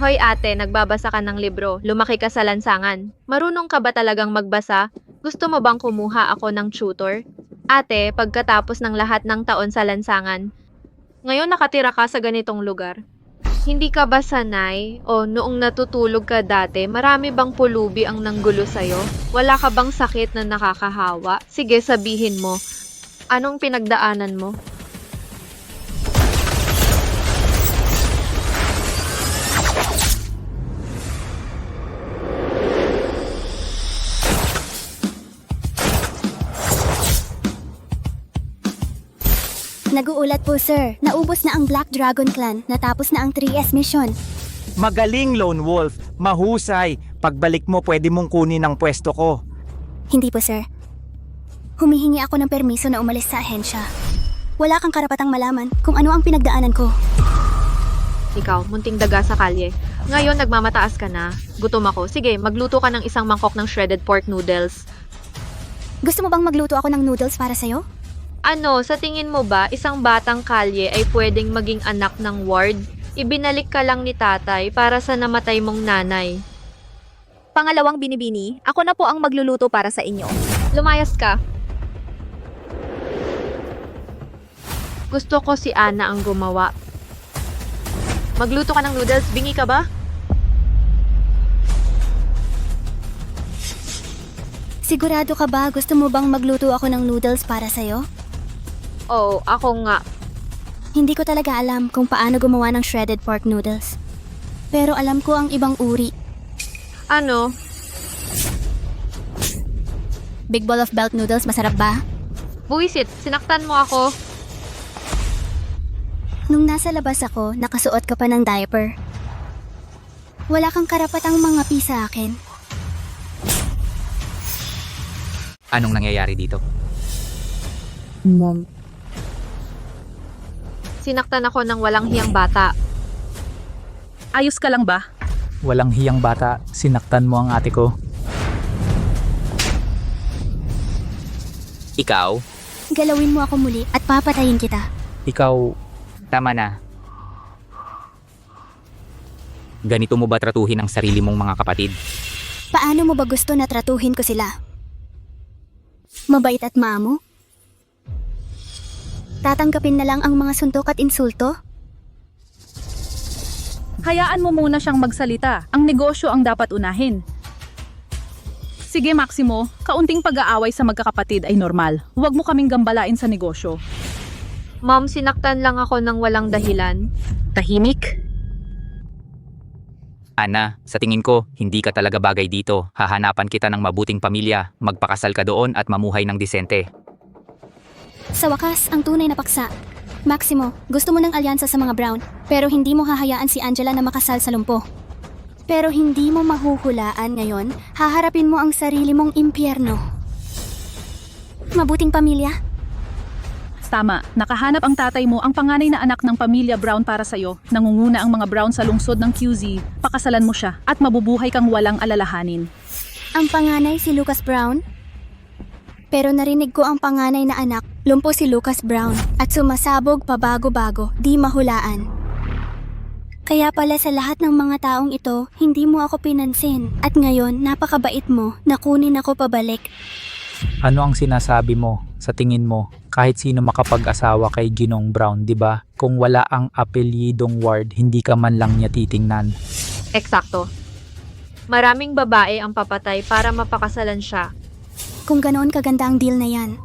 Hoy ate, nagbabasa ka ng libro. Lumaki ka sa lansangan. Marunong ka ba talagang magbasa? Gusto mo bang kumuha ako ng tutor? Ate, pagkatapos ng lahat ng taon sa lansangan, ngayon nakatira ka sa ganitong lugar. Hindi ka ba sanay o noong natutulog ka dati, marami bang pulubi ang nanggulo sa'yo? Wala ka bang sakit na nakakahawa? Sige, sabihin mo. Anong pinagdaanan mo? Naguulat po, sir. Naubos na ang Black Dragon Clan. Natapos na ang 3S mission. Magaling, Lone Wolf. Mahusay. Pagbalik mo, pwede mong kunin ang pwesto ko. Hindi po, sir. Humihingi ako ng permiso na umalis sa ahensya. Wala kang karapatang malaman kung ano ang pinagdaanan ko. Ikaw, munting daga sa kalye. Ngayon, nagmamataas ka na. Gutom ako. Sige, magluto ka ng isang mangkok ng shredded pork noodles. Gusto mo bang magluto ako ng noodles para sa'yo? Ano, sa tingin mo ba, isang batang kalye ay pwedeng maging anak ng ward? Ibinalik ka lang ni tatay para sa namatay mong nanay. Pangalawang binibini, ako na po ang magluluto para sa inyo. Lumayas ka. Gusto ko si Ana ang gumawa. Magluto ka ng noodles, bingi ka ba? Sigurado ka ba gusto mo bang magluto ako ng noodles para sa'yo? Oo, ako nga. Hindi ko talaga alam kung paano gumawa ng shredded pork noodles. Pero alam ko ang ibang uri. Ano? Big bowl of belt noodles, masarap ba? Buwisit, sinaktan mo ako. Nung nasa labas ako, nakasuot ka pa ng diaper. Wala kang karapatang mangapi sa akin. Anong nangyayari dito? Mom. Sinaktan ako ng walang hiyang bata. Ayos ka lang ba? Walang hiyang bata. Sinaktan mo ang ate ko. Ikaw? Galawin mo ako muli at papatayin kita. Ikaw, Tama na. Ganito mo ba tratuhin ang sarili mong mga kapatid? Paano mo ba gusto na tratuhin ko sila? Mabait at maamo? Tatanggapin na lang ang mga suntok at insulto? Hayaan mo muna siyang magsalita. Ang negosyo ang dapat unahin. Sige Maximo, kaunting pag-aaway sa magkakapatid ay normal. Huwag mo kaming gambalain sa negosyo. Mom, sinaktan lang ako ng walang dahilan. Tahimik? Ana, sa tingin ko, hindi ka talaga bagay dito. Hahanapan kita ng mabuting pamilya, magpakasal ka doon at mamuhay ng disente. Sa wakas, ang tunay na paksa. Maximo, gusto mo ng alyansa sa mga Brown, pero hindi mo hahayaan si Angela na makasal sa lumpo. Pero hindi mo mahuhulaan ngayon, haharapin mo ang sarili mong impyerno. Mabuting pamilya? Tama, nakahanap ang tatay mo ang panganay na anak ng pamilya Brown para sa'yo. Nangunguna ang mga Brown sa lungsod ng QZ. Pakasalan mo siya at mabubuhay kang walang alalahanin. Ang panganay si Lucas Brown? Pero narinig ko ang panganay na anak, lumpo si Lucas Brown, at sumasabog pabago-bago, di mahulaan. Kaya pala sa lahat ng mga taong ito, hindi mo ako pinansin. At ngayon, napakabait mo, nakunin ako pabalik. ano ang sinasabi mo? Sa tingin mo, kahit sino makapag-asawa kay Ginong Brown, di ba? Kung wala ang apelyidong Ward, hindi ka man lang niya titingnan. Eksakto. Maraming babae ang papatay para mapakasalan siya. Kung ganoon kaganda ang deal na yan,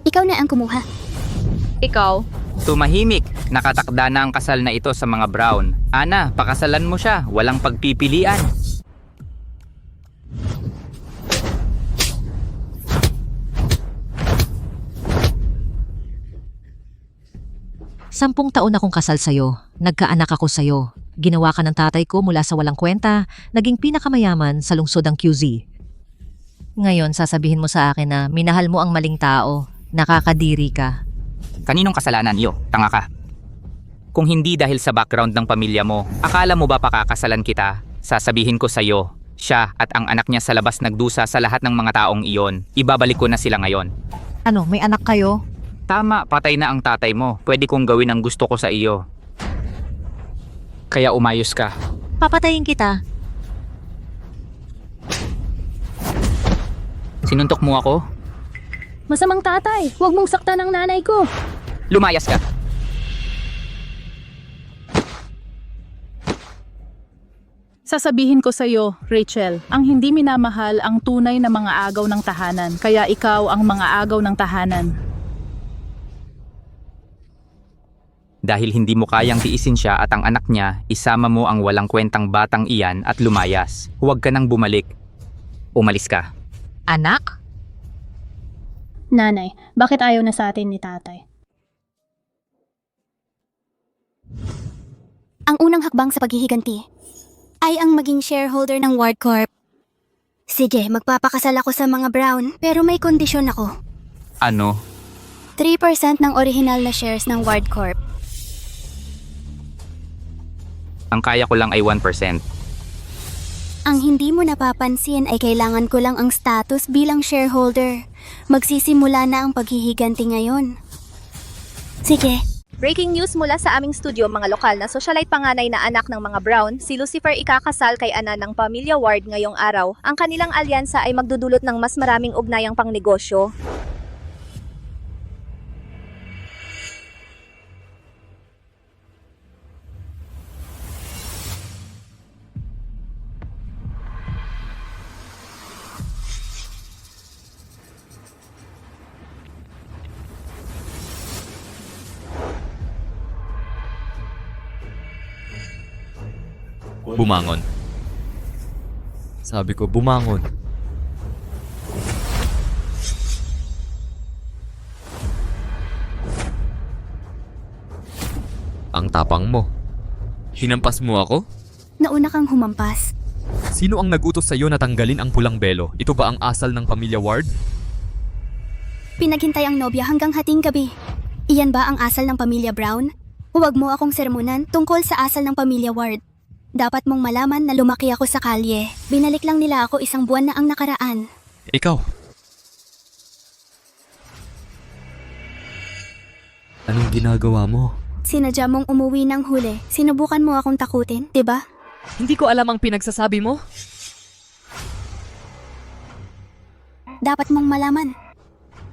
ikaw na ang kumuha. Ikaw, Tumahimik, nakatakda na ang kasal na ito sa mga Brown. Ana, pakasalan mo siya, walang pagpipilian. Sampung taon akong kasal sa'yo. Nagkaanak ako sa'yo. Ginawa ka ng tatay ko mula sa walang kwenta, naging pinakamayaman sa lungsod ng QZ. Ngayon, sasabihin mo sa akin na minahal mo ang maling tao, nakakadiri ka. Kaninong kasalanan iyo? Tanga ka. Kung hindi dahil sa background ng pamilya mo, akala mo ba pakakasalan kita? Sasabihin ko sa'yo, siya at ang anak niya sa labas nagdusa sa lahat ng mga taong iyon. Ibabalik ko na sila ngayon. Ano, may anak kayo? Tama, patay na ang tatay mo. Pwede kong gawin ang gusto ko sa iyo. Kaya umayos ka. Papatayin kita. Sinuntok mo ako? Masamang tatay, huwag mong saktan ang nanay ko. Lumayas ka. Sasabihin ko sa iyo, Rachel, ang hindi minamahal ang tunay na mga agaw ng tahanan, kaya ikaw ang mga agaw ng tahanan. Dahil hindi mo kayang tiisin siya at ang anak niya, isama mo ang walang kwentang batang iyan at lumayas. Huwag ka nang bumalik. Umalis ka. Anak? Nanay, bakit ayaw na sa atin ni tatay? Ang unang hakbang sa paghihiganti ay ang maging shareholder ng Ward Corp. Sige, magpapakasal ako sa mga Brown, pero may kondisyon ako. Ano? 3% ng original na shares ng Ward Corp. Ang kaya ko lang ay 1%. Ang hindi mo napapansin ay kailangan ko lang ang status bilang shareholder. Magsisimula na ang paghihiganti ngayon. Sige, Breaking news mula sa aming studio, mga lokal na socialite panganay na anak ng mga Brown, si Lucifer ikakasal kay Ana ng pamilya Ward ngayong araw. Ang kanilang alyansa ay magdudulot ng mas maraming ugnayang pangnegosyo. Bumangon. Sabi ko, bumangon. Ang tapang mo. Hinampas mo ako? nauna kang humampas. Sino ang nagutos sa'yo na tanggalin ang pulang belo? Ito ba ang asal ng pamilya Ward? Pinaghintay ang nobya hanggang hating gabi. Iyan ba ang asal ng pamilya Brown? Huwag mo akong sermonan tungkol sa asal ng pamilya Ward. Dapat mong malaman na lumaki ako sa kalye. Binalik lang nila ako 1 buwan na ang nakaraan. Ikaw. Anong ginagawa mo? Sinadya mong umuwi ng huli. Sinubukan mo akong takutin, 'di ba? Hindi ko alam ang pinagsasabi mo. Dapat mong malaman.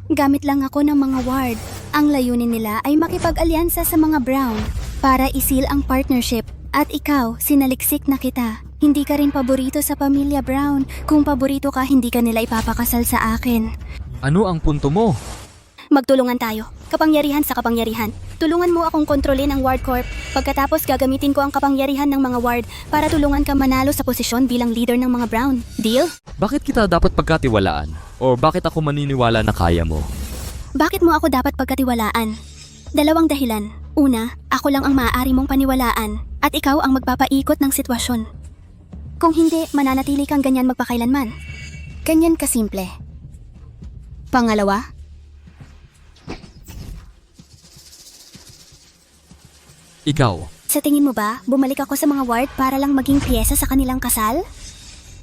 Gamit lang ako ng mga Ward. Ang layunin nila ay makipag-alyansa sa mga Brown para isil ang partnership. At ikaw, sinaliksik na kita. Hindi ka rin paborito sa pamilya Brown. Kung paborito ka, hindi ka nila ipapakasal sa akin. Ano ang punto mo? Magtulungan tayo. Kapangyarihan sa kapangyarihan. Tulungan mo akong kontrolin ang Ward Corp. Pagkatapos gagamitin ko ang kapangyarihan ng mga Ward para tulungan ka manalo sa posisyon bilang leader ng mga Brown. Deal? Bakit kita dapat pagkatiwalaan? O bakit ako maniniwala na kaya mo? Bakit mo ako dapat pagkatiwalaan? 2 dahilan. Una, ako lang ang maaari mong paniwalaan at ikaw ang magpapaikot ng sitwasyon. Kung hindi, mananatili kang ganyan magpakailanman. Ganyan kasimple. Pangalawa, Ikaw. sa tingin mo ba, bumalik ako sa mga Ward para lang maging piyesa sa kanilang kasal?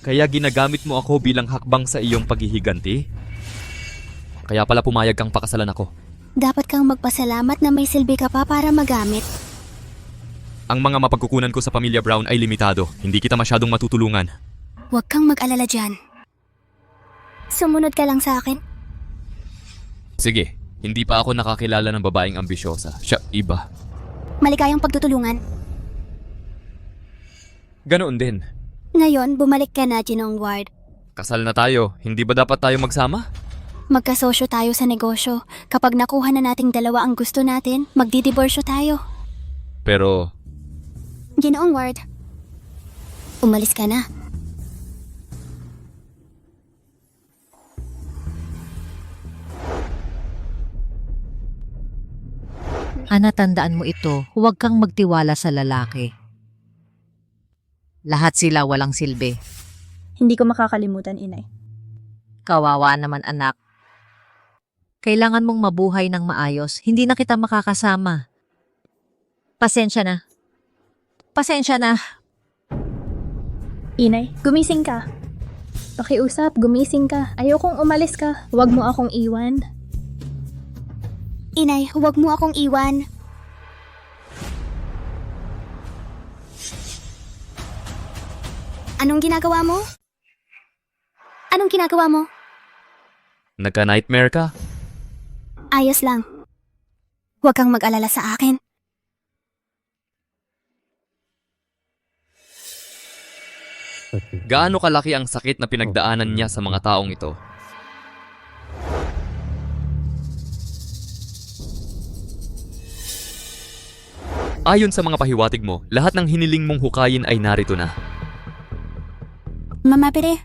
Kaya ginagamit mo ako bilang hakbang sa iyong paghihiganti? Kaya pala pumayag kang pakasalan ako. Dapat kang magpasalamat na may silbi ka pa para magamit. Ang mga mapagkukunan ko sa pamilya Brown ay limitado. Hindi kita masyadong matutulungan. Huwag kang mag-alala dyan. Sumunod ka lang sa akin. Sige, hindi pa ako nakakilala ng babaeng ambisyosa. Siya, iba. Maligayang pagtutulungan. Ganoon din. Ngayon, bumalik ka na, Ginong Ward. Kasal na tayo. Hindi ba dapat tayo magsama? Magkasosyo tayo sa negosyo. Kapag nakuha na nating dalawa ang gusto natin, magdidiborsyo tayo. Pero, Ginoong Ward, umalis ka na. Ana, tandaan mo ito, huwag kang magtiwala sa lalaki. Lahat sila walang silbi. Hindi ko makakalimutan, inay. Kawawa naman anak. Kailangan mong mabuhay ng maayos, hindi na kita makakasama. Pasensya na. Pasensya na. Inay, gumising ka. Pakiusap, gumising ka. Ayokong umalis ka. Huwag mo akong iwan. Inay, huwag mo akong iwan. Anong ginagawa mo? Anong ginagawa mo? Nagka-nightmare ka? Ayos lang. Huwag kang mag-alala sa akin. Gaano kalaki ang sakit na pinagdaanan niya sa mga taong ito? Ayon sa mga pahiwatig mo, lahat ng hiniling mong hukayin ay narito na. Mama Pere,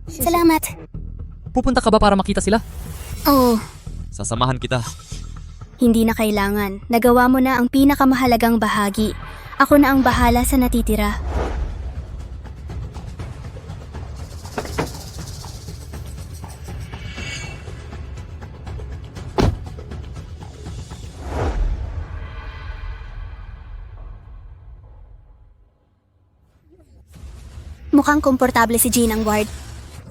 salamat. Pupunta ka ba para makita sila? Oh, Sasamahan kita. hindi na kailangan. Nagawa mo na ang pinakamahalagang bahagi. Ako na ang bahala sa natitira. Mukhang komportable si Ginang Ward.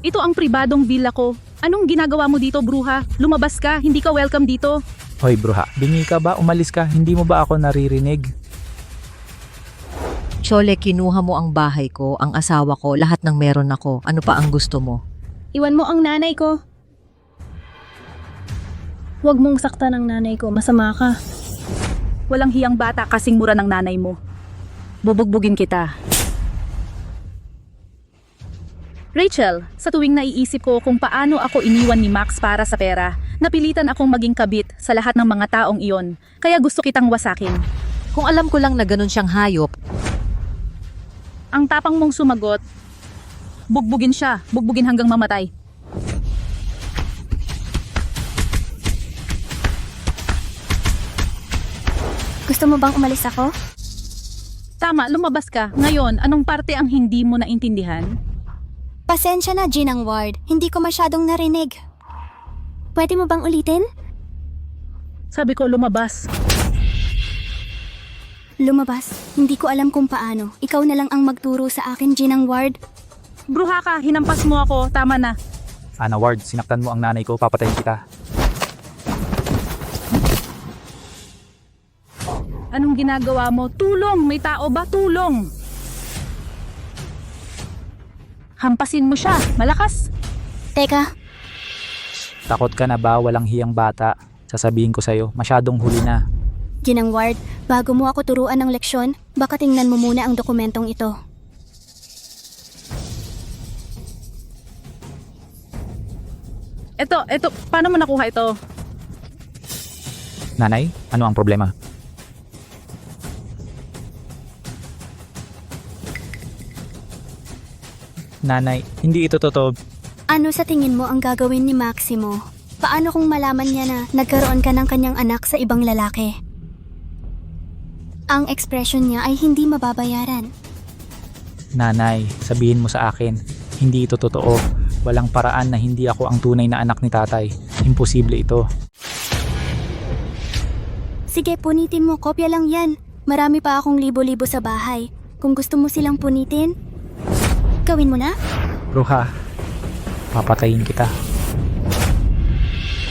Ito ang pribadong villa ko. Anong ginagawa mo dito, bruha? Lumabas ka, hindi ka welcome dito. Hoy bruha, bingi ka ba? Umalis ka? Hindi mo ba ako naririnig? Chole, kinuha mo ang bahay ko, ang asawa ko, lahat ng meron ako. Ano pa ang gusto mo? Iwan mo ang nanay ko. Huwag mong saktan ang nanay ko, masama ka. Walang hiyang bata kasing mura ng nanay mo. Bubugbugin kita. Rachel, sa tuwing naiisip ko kung paano ako iniwan ni Max para sa pera, napilitan akong maging kabit sa lahat ng mga taong iyon, kaya gusto kitang wasakin. Kung alam ko lang na ganun siyang hayop, Ang tapang mong sumagot, bugbugin siya, bugbugin hanggang mamatay. Gusto mo bang umalis ako? Tama, lumabas ka. Ngayon, anong parte ang hindi mo naintindihan? Pasensya na, Ginang Ward. Hindi ko masyadong narinig. Pwede mo bang ulitin? Sabi ko lumabas. Lumabas. Hindi ko alam kung paano. Ikaw na lang ang magturo sa akin, Ginang Ward. Bruha ka, hinampas mo ako, tama na. Ana Ward, sinaktan mo ang nanay ko, papatayin kita. Anong ginagawa mo? Tulong! May tao ba? Tulong! Hampasin mo siya. Malakas. Teka, Takot ka na ba? Walang hiyang bata. Sasabihin ko sa'yo, masyadong huli na. Ginang Ward, bago mo ako turuan ng leksyon, baka tingnan mo muna ang dokumentong ito. Ito, paano mo nakuha ito? Nanay, ano ang problema? Nanay, hindi ito totoo. Ano sa tingin mo ang gagawin ni Maximo? Paano kung malaman niya na nagkaroon ka ng kanyang anak sa ibang lalaki? Ang ekspresyon niya ay hindi mababayaran. Nanay, sabihin mo sa akin, hindi ito totoo. Walang paraan na hindi ako ang tunay na anak ni tatay. Imposible ito. Sige, punitin mo. Kopya lang yan. Marami pa akong libo-libo sa bahay. Kung gusto mo silang punitin, gawin mo na. Bruha, papatayin kita.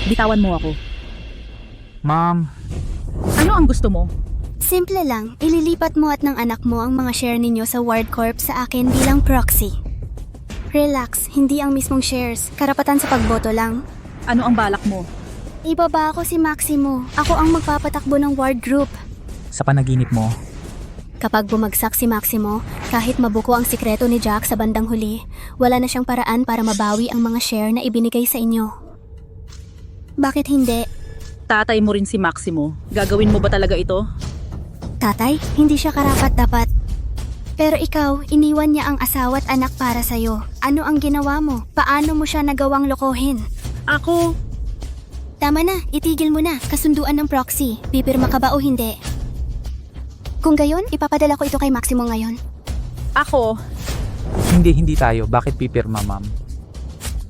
Bitawan mo ako. Ma'am, Ano ang gusto mo? Simple lang, ililipat mo at ng anak mo ang mga share ninyo sa Ward Corp sa akin bilang proxy. Relax, hindi ang mismong shares. Karapatan sa pagboto lang. Ano ang balak mo? Ibaba ako si Maximo. Ako ang magpapatakbo ng Ward Group. sa panaginip mo, Kapag bumagsak si Maximo, kahit mabuko ang sikreto ni Jack sa bandang huli, wala na siyang paraan para mabawi ang mga share na ibinigay sa inyo. Bakit hindi? Tatay mo rin si Maximo. Gagawin mo ba talaga ito? Tatay, hindi siya karapat-dapat. Pero ikaw, iniwan niya ang asawa at anak para sa'yo. Ano ang ginawa mo? Paano mo siya nagawang lokohin? Ako? Tama na, itigil mo na. Kasunduan ng proxy. Pipirma ka ba o hindi? Kung gayon, ipapadala ko ito kay Maximo ngayon. Ako? hindi tayo. Bakit pipirma, ma'am?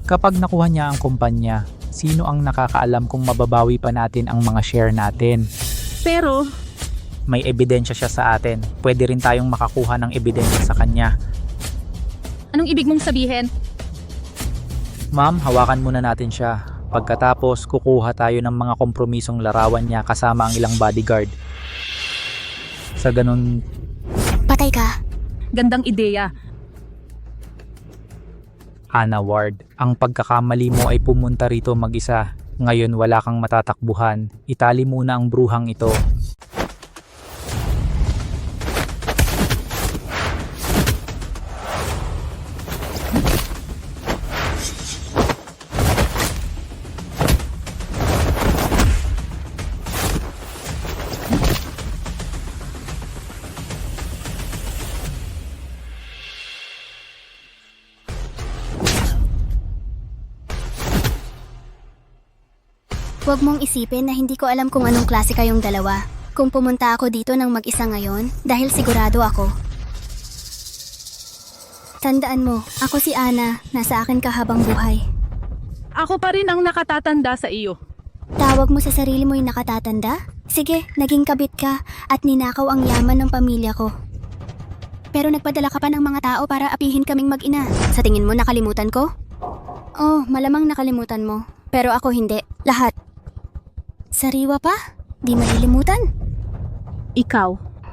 Kapag nakuha niya ang kumpanya, sino ang nakakaalam kung mababawi pa natin ang mga share natin? Pero, May ebidensya siya sa atin. Pwede rin tayong makakuha ng ebidensya sa kanya. anong ibig mong sabihin? Ma'am, hawakan muna natin siya. Pagkatapos, kukuha tayo ng mga kompromisong larawan niya kasama ang ilang bodyguard. Sa ganun, Patay ka. Gandang ideya. Ana Ward, ang pagkakamali mo ay pumunta rito mag-isa. Ngayon wala kang matatakbuhan. Itali muna ang bruhang ito. Huwag mong isipin na hindi ko alam kung anong klase kayong dalawa. Kung pumunta ako dito ng mag-isa ngayon, dahil sigurado ako. Tandaan mo, ako si Ana, nasa akin ka habang buhay. Ako pa rin ang nakatatanda sa iyo. Tawag mo sa sarili mo yung nakatatanda? Sige, naging kabit ka at ninakaw ang yaman ng pamilya ko. Pero nagpadala ka pa ng mga tao para apihin kaming mag-ina. Sa tingin mo nakalimutan ko? Oh, malamang nakalimutan mo. Pero ako hindi. Lahat. Sariwa pa? Di malilimutan? Ikaw.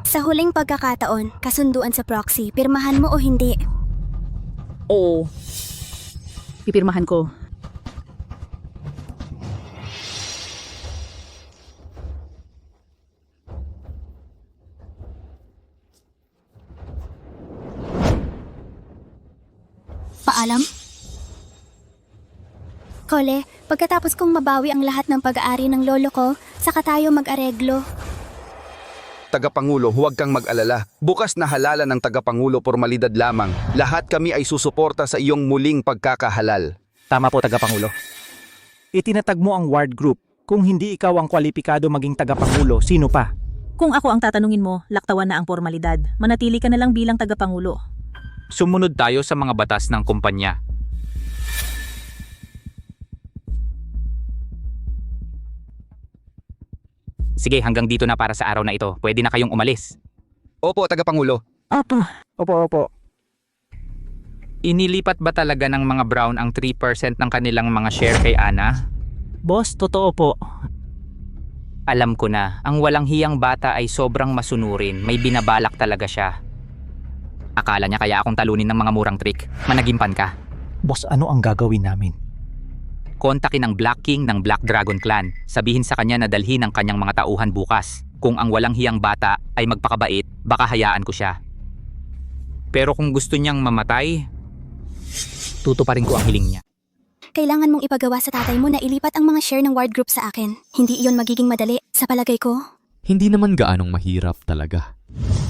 Sa huling pagkakataon, kasunduan sa proxy, pirmahan mo o hindi? Oo. Pipirmahan ko. Paalam? Kole, pagkatapos kong mabawi ang lahat ng pag-aari ng lolo ko, saka tayo mag-areglo. Tagapangulo, huwag kang mag-alala. Bukas na halalan ng tagapangulo pormalidad lamang. Lahat kami ay susuporta sa iyong muling pagkakahalal. Tama po, Tagapangulo. Itinatag mo ang ward group. Kung hindi ikaw ang kwalipikado maging tagapangulo, sino pa? Kung ako ang tatanungin mo, laktawan na ang pormalidad. Manatili ka na lang bilang tagapangulo. Sumunod tayo sa mga batas ng kumpanya. Sige, hanggang dito na para sa araw na ito. Pwede na kayong umalis. Opo, tagapangulo. Opo. Inilipat ba talaga ng mga Brown ang 3% ng kanilang mga share kay Ana? Boss, totoo po. Alam ko na, ang walang hiyang bata ay sobrang masunurin. May binabalak talaga siya. Akala niya kaya akong talunin ng mga murang trick. Managimpan ka. Boss, ano ang gagawin namin? Kontakin ang Black King ng Black Dragon Clan. Sabihin sa kanya na dalhin ang kanyang mga tauhan bukas. Kung ang walang hiyang bata ay magpakabait, baka hayaan ko siya. Pero kung gusto niyang mamatay, tutuparin ko ang hiling niya. Kailangan mong ipagawa sa tatay mo na ilipat ang mga share ng ward group sa akin. Hindi iyon magiging madali, sa palagay ko. Hindi naman gaanong mahirap talaga.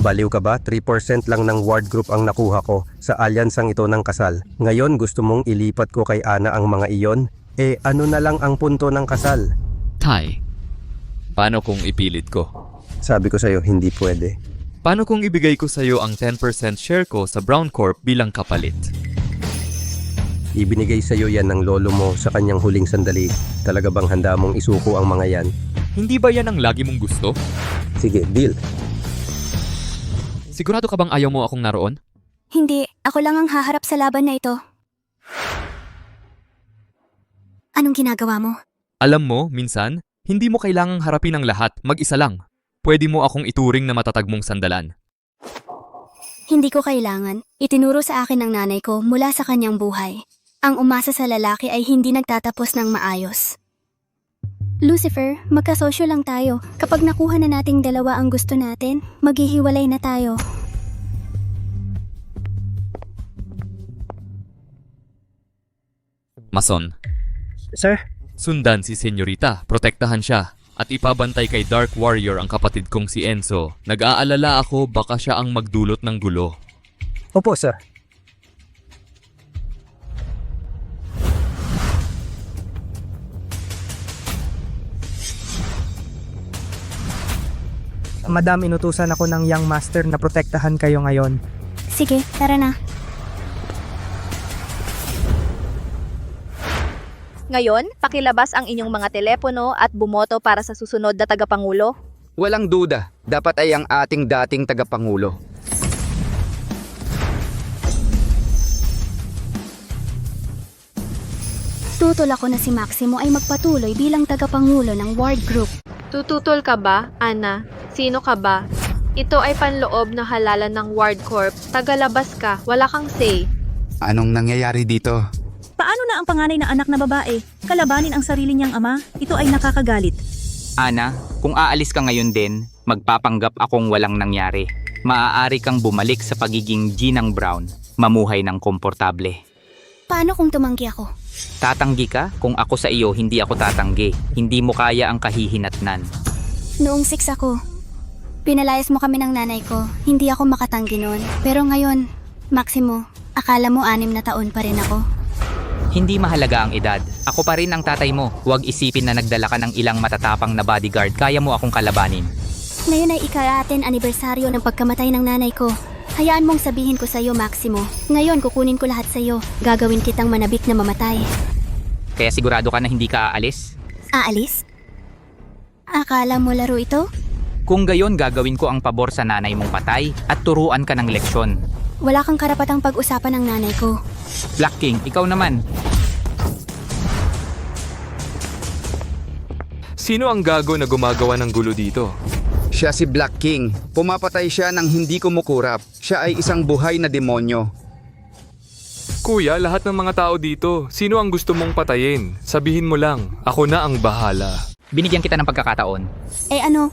Baliw ka ba? 3% lang ng ward group ang nakuha ko sa alyansang ito ng kasal. Ngayon gusto mong ilipat ko kay Ana ang mga iyon? Ano na lang ang punto ng kasal? Tay, paano kung ipilit ko? Sabi ko sa'yo, hindi pwede. Paano kung ibigay ko sa'yo ang 10% share ko sa Brown Corp bilang kapalit? Ibinigay sa'yo yan ng lolo mo sa kanyang huling sandali. Talaga bang handa mong isuko ang mga yan? Hindi ba yan ang lagi mong gusto? Sige, deal. Sigurado ka bang ayaw mo akong naroon? Hindi, ako lang ang haharap sa laban na ito. Anong ginagawa mo? Alam mo, minsan, hindi mo kailangang harapin ang lahat, mag-isa lang. Pwede mo akong ituring na matatag mong sandalan. Hindi ko kailangan. Itinuro sa akin ng nanay ko mula sa kanyang buhay. Ang umasa sa lalaki ay hindi nagtatapos ng maayos. Lucifer, magkasosyo lang tayo. Kapag nakuha na nating dalawa ang gusto natin, maghihiwalay na tayo. Mason, Sir? sundan si Senyorita, protektahan siya, at ipabantay kay Dark Warrior ang kapatid kong si Enzo. Nag-aalala ako baka siya ang magdulot ng gulo. Opo, sir. Madam, inutusan ako ng Young Master na protektahan kayo ngayon. Sige, tara na. Ngayon, pakilabas ang inyong mga telepono at bumoto para sa susunod na tagapangulo. Walang duda, dapat ay ang ating dating tagapangulo. Tutol ako na si Maximo ay magpatuloy bilang tagapangulo ng ward group. Tututol ka ba, Ana? Sino ka ba? Ito ay panloob na halalan ng Ward Corp. Tagalabas ka, wala kang say. Anong nangyayari dito? Paano na ang panganay na anak na babae? Kalabanin ang sarili niyang ama? Ito ay nakakagalit. Ana, kung aalis ka ngayon din, magpapanggap akong walang nangyari. Maaari kang bumalik sa pagiging Ginang Brown, mamuhay ng komportable. Paano kung tumanggi ako? Tatanggi ka? Kung ako sa iyo, hindi ako tatanggi. Hindi mo kaya ang kahihinatnan. Noong 6 ako, pinalayas mo kami ng nanay ko. Hindi ako makatanggi noon. Pero ngayon, Maximo, akala mo 6 na taon pa rin ako. Hindi mahalaga ang edad. Ako pa rin ang tatay mo. Huwag isipin na nagdala ka ng ilang matatapang na bodyguard. Kaya mo akong kalabanin. Ngayon ay ika-10 anibersaryo ng pagkamatay ng nanay ko. Hayaan mong sabihin ko sa'yo, Maximo. Ngayon, kukunin ko lahat sa'yo. Gagawin kitang manabik na mamatay. Kaya sigurado ka na hindi ka aalis? Aalis? Akala mo laro ito? Kung gayon, gagawin ko ang pabor sa nanay mong patay at turuan ka ng leksyon. Wala kang karapatang pag-usapan ng nanay ko. Black King, ikaw naman. Sino ang gago na gumagawa ng gulo dito? Siya si Black King. Pumapatay siya nang hindi kumukurap. Siya ay isang buhay na demonyo. Kuya, lahat ng mga tao dito, sino ang gusto mong patayin? Sabihin mo lang, ako na ang bahala. Binigyan kita ng pagkakataon. Eh ano?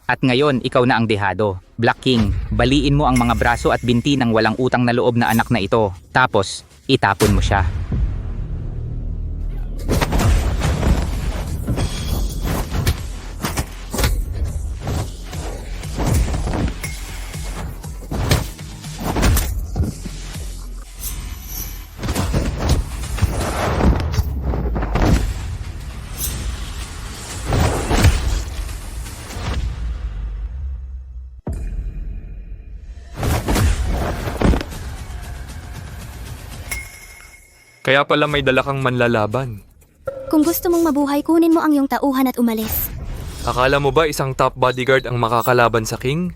At ngayon, ikaw na ang dehado. Black King, baliin mo ang mga braso at binti ng walang utang na loob na anak na ito. Tapos, itapon mo siya. Kaya pala may dala kang manlalaban. Kung gusto mong mabuhay, kunin mo ang iyong tauhan at umalis. Akala mo ba isang top bodyguard ang makakalaban sa king?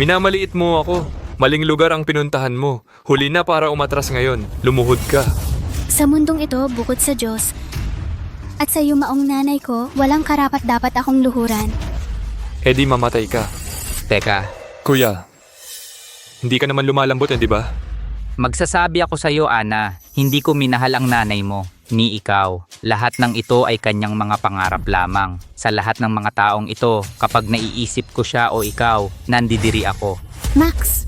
Minamaliit mo ako. Maling lugar ang pinuntahan mo. Huli na para umatras ngayon. Lumuhod ka. Sa mundong ito, bukod sa Diyos, at sa yumaong nanay ko, walang karapat dapat akong luhuran. E di mamatay ka. Teka, Kuya, hindi ka naman lumalambot, di ba? magsasabi ako sa iyo, Ana, hindi ko minahal ang nanay mo, ni ikaw. Lahat ng ito ay kanyang mga pangarap lamang. Sa lahat ng mga taong ito, kapag naiisip ko siya o ikaw, nandidiri ako. Max!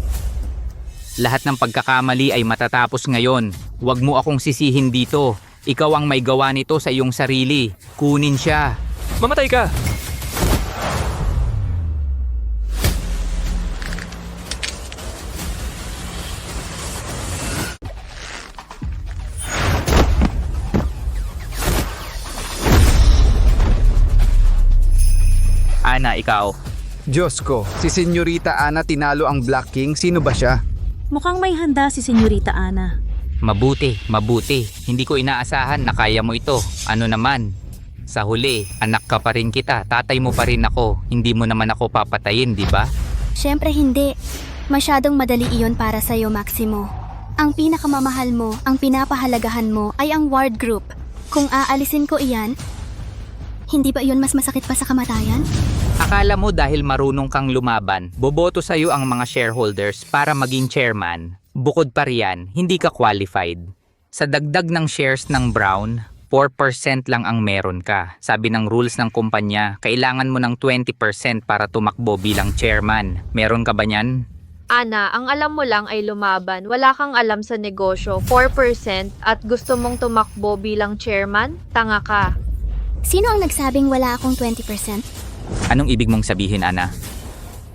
Lahat ng pagkakamali ay matatapos ngayon. Huwag mo akong sisihin dito. Ikaw ang may gawa nito sa iyong sarili. Kunin siya. Mamatay ka! Ana, ikaw. Diyos ko, si Senyorita Ana tinalo ang Black King. Sino ba siya? Mukhang may handa si Senyorita Ana. Mabuti, mabuti. Hindi ko inaasahan na kaya mo ito. Ano naman? Sa huli, anak ka pa rin kita. Tatay mo pa rin ako. Hindi mo naman ako papatayin, di ba? Siyempre hindi. Masyadong madali iyon para sa'yo, Maximo. Ang pinakamamahal mo, ang pinapahalagahan mo ay ang ward group. Kung aalisin ko iyan, hindi ba iyon mas masakit pa sa kamatayan? Akala mo dahil marunong kang lumaban, boboto sa'yo ang mga shareholders para maging chairman. Bukod pa riyan, hindi ka qualified. Sa dagdag ng shares ng Brown, 4% lang ang meron ka. Sabi ng rules ng kumpanya, kailangan mo ng 20% para tumakbo bilang chairman. Meron ka ba niyan? Ana, ang alam mo lang ay lumaban. Wala kang alam sa negosyo. 4% at gusto mong tumakbo bilang chairman? Tanga ka. Sino ang nagsabing wala akong 20%? Anong ibig mong sabihin, Ana?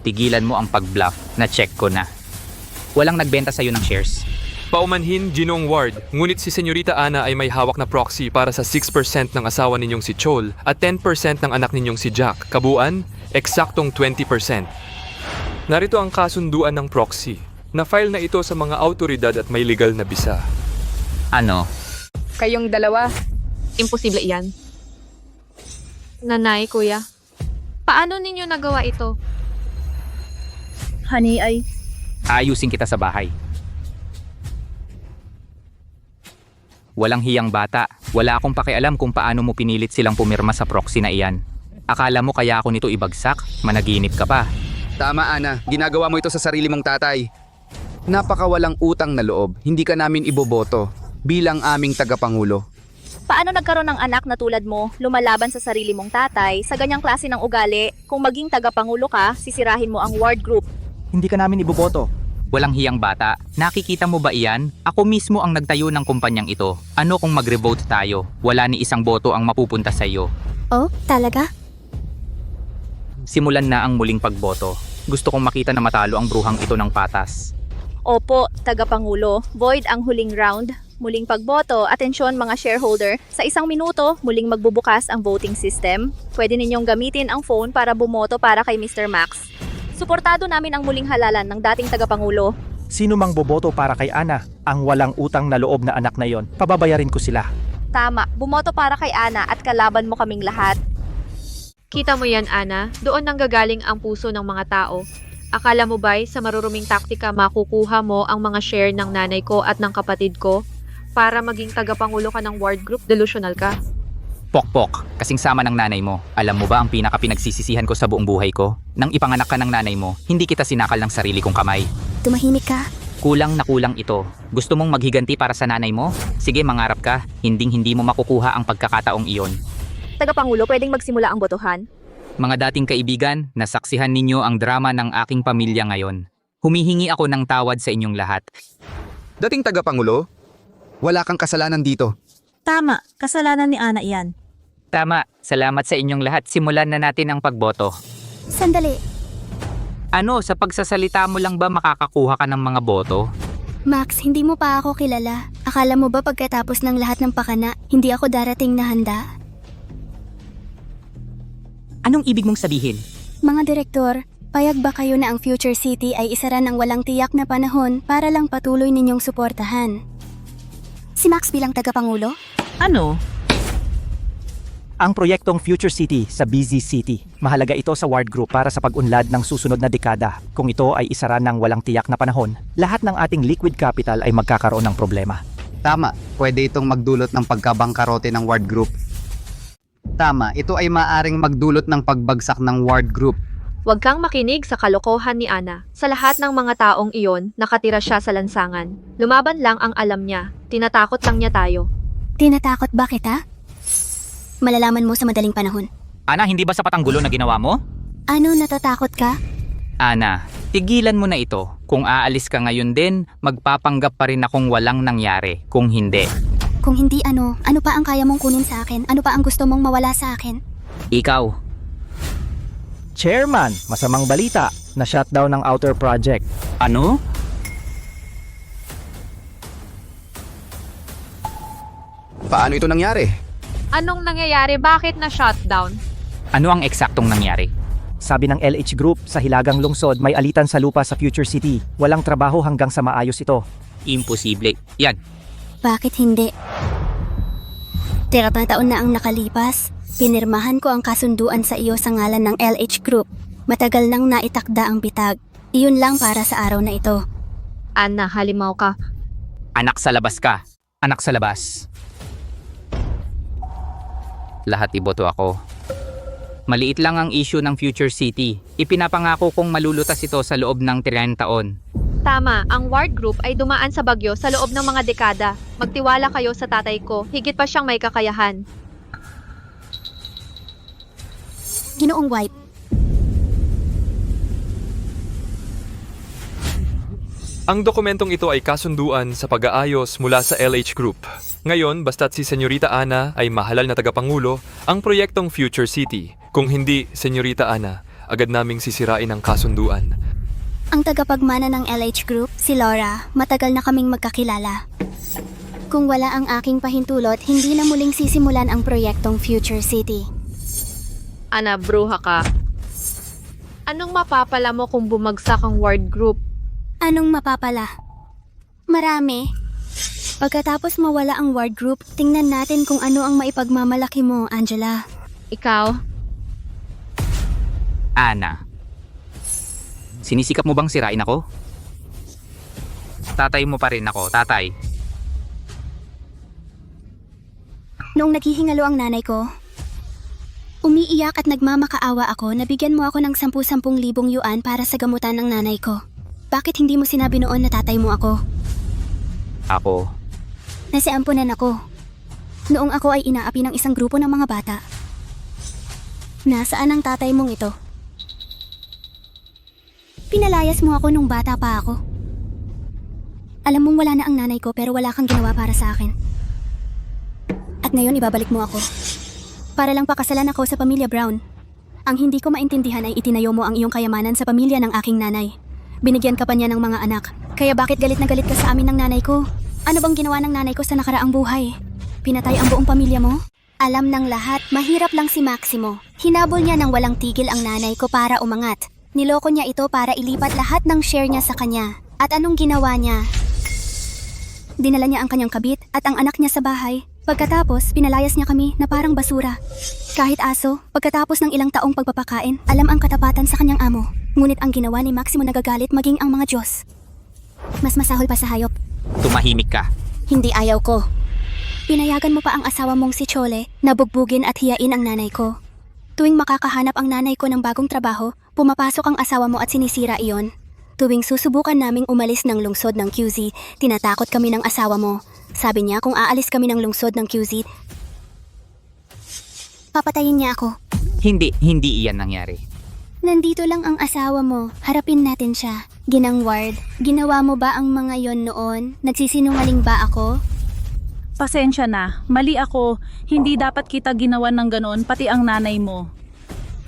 Tigilan mo ang pag-bluff, na-check ko na. Walang nagbenta sa'yo ng shares. Paumanhin, Ginong Ward, ngunit si Senyorita Ana ay may hawak na proxy para sa 6% ng asawa ninyong si Chol at 10% ng anak ninyong si Jack. Kabuuan, eksaktong 20%. Narito ang kasunduan ng proxy. Na-file na ito sa mga autoridad at may legal na bisa. Ano? Kayong dalawa, imposible iyan. Nanay, kuya, paano ninyo nagawa ito? Honey, ay... Ayusin kita sa bahay. Walang hiyang bata. Wala akong pakialam kung paano mo pinilit silang pumirma sa proxy na iyan. Akala mo kaya ako nito ibagsak? Managinip ka pa. Tama, Ana. Ginagawa mo ito sa sarili mong tatay. Napakawalang utang na loob. Hindi ka namin iboboto bilang aming tagapangulo. Paano nagkaroon ng anak na tulad mo, lumalaban sa sarili mong tatay, sa ganyang klase ng ugali, kung maging tagapangulo ka, sisirahin mo ang ward group? Hindi ka namin iboboto. Walang hiyang bata. Nakikita mo ba iyan? Ako mismo ang nagtayo ng kumpanyang ito. Ano kung mag-revote tayo? Wala ni isang boto ang mapupunta sa iyo. Oh, talaga? Simulan na ang muling pagboto. Gusto kong makita na matalo ang bruhang ito ng patas. Opo, tagapangulo. Void ang huling round. Muling pagboto, atensyon mga shareholder. Sa 1 minuto, muling magbubukas ang voting system. Pwede ninyong gamitin ang phone para bumoto para kay Mr. Max. Suportado namin ang muling halalan ng dating tagapangulo. Sino mang boboto para kay Ana, ang walang utang na loob na anak na yon, pababayarin ko sila. Tama, bumoto para kay Ana at kalaban mo kaming lahat. Kita mo yan, Ana? Doon nanggagaling ang puso ng mga tao. Akala mo ba'y sa maruruming taktika makukuha mo ang mga share ng nanay ko at ng kapatid ko para maging tagapangulo ka ng ward group? Delusional ka. Pokpok, kasing sama ng nanay mo. Alam mo ba ang pinaka-pinagsisisihan ko sa buong buhay ko? Nang ipanganak ka ng nanay mo, hindi kita sinakal ng sarili kong kamay. Tumahimik ka. Kulang na kulang ito. Gusto mong maghiganti para sa nanay mo? Sige, mangarap ka. Hinding-hindi mo makukuha ang pagkakataong iyon. Tagapangulo, pwedeng magsimula ang botohan? Mga dating kaibigan, nasaksihan ninyo ang drama ng aking pamilya ngayon. Humihingi ako ng tawad sa inyong lahat. Dating tagapangulo, wala kang kasalanan dito. Tama, kasalanan ni Ana yan. Tama, salamat sa inyong lahat. Simulan na natin ang pagboto. Sandali. Ano, sa pagsasalita mo lang ba makakakuha ka ng mga boto? Max, hindi mo pa ako kilala. Akala mo ba pagkatapos ng lahat ng pakana, hindi ako darating na handa? Anong ibig mong sabihin? Mga direktor, payag ba kayo na ang Future City ay isara ng walang tiyak na panahon para lang patuloy ninyong suportahan? Si Max bilang tagapangulo? Ano? Ang proyektong Future City sa Busy City, mahalaga ito sa ward group para sa pag-unlad ng susunod na dekada. Kung ito ay isara ng walang tiyak na panahon, lahat ng ating liquid capital ay magkakaroon ng problema. Tama, pwede itong magdulot ng pagkabangkarote ng ward group. Tama, ito ay maaring magdulot ng pagbagsak ng ward group. Huwag kang makinig sa kalokohan ni Ana. Sa lahat ng mga taong iyon, nakatira siya sa lansangan. Lumaban lang ang alam niya. Tinatakot lang niya tayo. Tinatakot ba kita? Malalaman mo sa madaling panahon. Ana, hindi ba sapat ang gulo na ginawa mo? Ano, natatakot ka? Ana, tigilan mo na ito. Kung aalis ka ngayon din, magpapanggap pa rin akong walang nangyari. Kung hindi. Kung hindi ano pa ang kaya mong kunin sa akin? Ano pa ang gusto mong mawala sa akin? Ikaw. Chairman, masamang balita, na-shutdown ng Outer Project. Ano? Paano ito nangyari? Anong nangyayari? Bakit na shutdown? Ano ang eksaktong nangyari? Sabi ng LH Group, sa Hilagang Lungsod may alitan sa lupa sa Future City. Walang trabaho hanggang sa maayos ito. Imposible. Yan. Bakit hindi? 30 taon na ang nakalipas. Pinirmahan ko ang kasunduan sa iyo sa ngalan ng LH Group. Matagal nang naitakda ang bitag. Iyon lang para sa araw na ito. Ana, halimaw ka. Anak sa labas ka. Anak sa labas. Lahat iboto ako. Maliit lang ang issue ng Future City. Ipinapangako kong malulutas ito sa loob ng 30 taon. Tama, ang ward group ay dumaan sa bagyo sa loob ng mga dekada. Magtiwala kayo sa tatay ko. Higit pa siyang may kakayahan. Ginoong White. Ang dokumentong ito ay kasunduan sa pag-aayos mula sa LH Group. Ngayon, basta't si Senyorita Ana ay mahalal na tagapangulo, ang proyektong Future City. Kung hindi, Senyorita Ana, agad naming sisirain ang kasunduan. Ang tagapagmana ng LH Group, si Laura, matagal na kaming magkakilala. Kung wala ang aking pahintulot, hindi na muling sisimulan ang proyektong Future City. Ana, bruha ka. Anong mapapala mo kung bumagsak ang ward group? Anong mapapala? Marami. Pagkatapos mawala ang ward group, tingnan natin kung ano ang maipagmamalaki mo, Angela. Ikaw? Ana. Sinisikap mo bang sirain ako? Tatay mo pa rin ako, tatay. Noong naghihingalo ang nanay ko, Umiiyak at nagmamakaawa ako na bigyan mo ako ng 10,000 yuan para sa gamutan ng nanay ko. Bakit hindi mo sinabi noon na tatay mo ako? Ako, Nasiampunan ako. Noong ako ay inaapi ng isang grupo ng mga bata. Nasaan ang tatay mong ito? Pinalayas mo ako nung bata pa ako. Alam mong wala na ang nanay ko pero wala kang ginawa para sa akin. At ngayon ibabalik mo ako. Para lang pakasalan ako sa pamilya Brown. Ang hindi ko maintindihan ay itinayo mo ang iyong kayamanan sa pamilya ng aking nanay. Binigyan ka pa niya ng mga anak. Kaya bakit galit na galit ka sa amin ng nanay ko? Ano bang ginawa ng nanay ko sa nakaraang buhay? Pinatay ang buong pamilya mo? Alam ng lahat, mahirap lang si Maximo. Hinabol niya ng walang tigil ang nanay ko para umangat. Niloko niya ito para ilipat lahat ng share niya sa kanya. At anong ginawa niya? Dinala niya ang kanyang kabit at ang anak niya sa bahay. Pagkatapos, pinalayas niya kami na parang basura. Kahit aso, pagkatapos ng ilang taong pagpapakain, alam ang katapatan sa kanyang amo. Ngunit ang ginawa ni Maximo nagagalit maging ang mga Diyos. Mas masahol pa sa hayop. tumahimik ka. Hindi ayaw ko. Pinayagan mo pa ang asawa mong si Chole na bugbugin at hiyain ang nanay ko. Tuwing makakahanap ang nanay ko ng bagong trabaho, pumapasok ang asawa mo at sinisira iyon. Tuwing susubukan naming umalis ng lungsod ng QZ, tinatakot kami ng asawa mo. Sabi niya kung aalis kami ng lungsod ng QZ, papatayin niya ako. Hindi iyan nangyari. Nandito lang ang asawa mo, harapin natin siya. Ginang Ward, ginawa mo ba ang mga yon noon? Nagsisinungaling ba ako? Pasensya na, mali ako. Hindi dapat kita ginawan ng ganoon, pati ang nanay mo.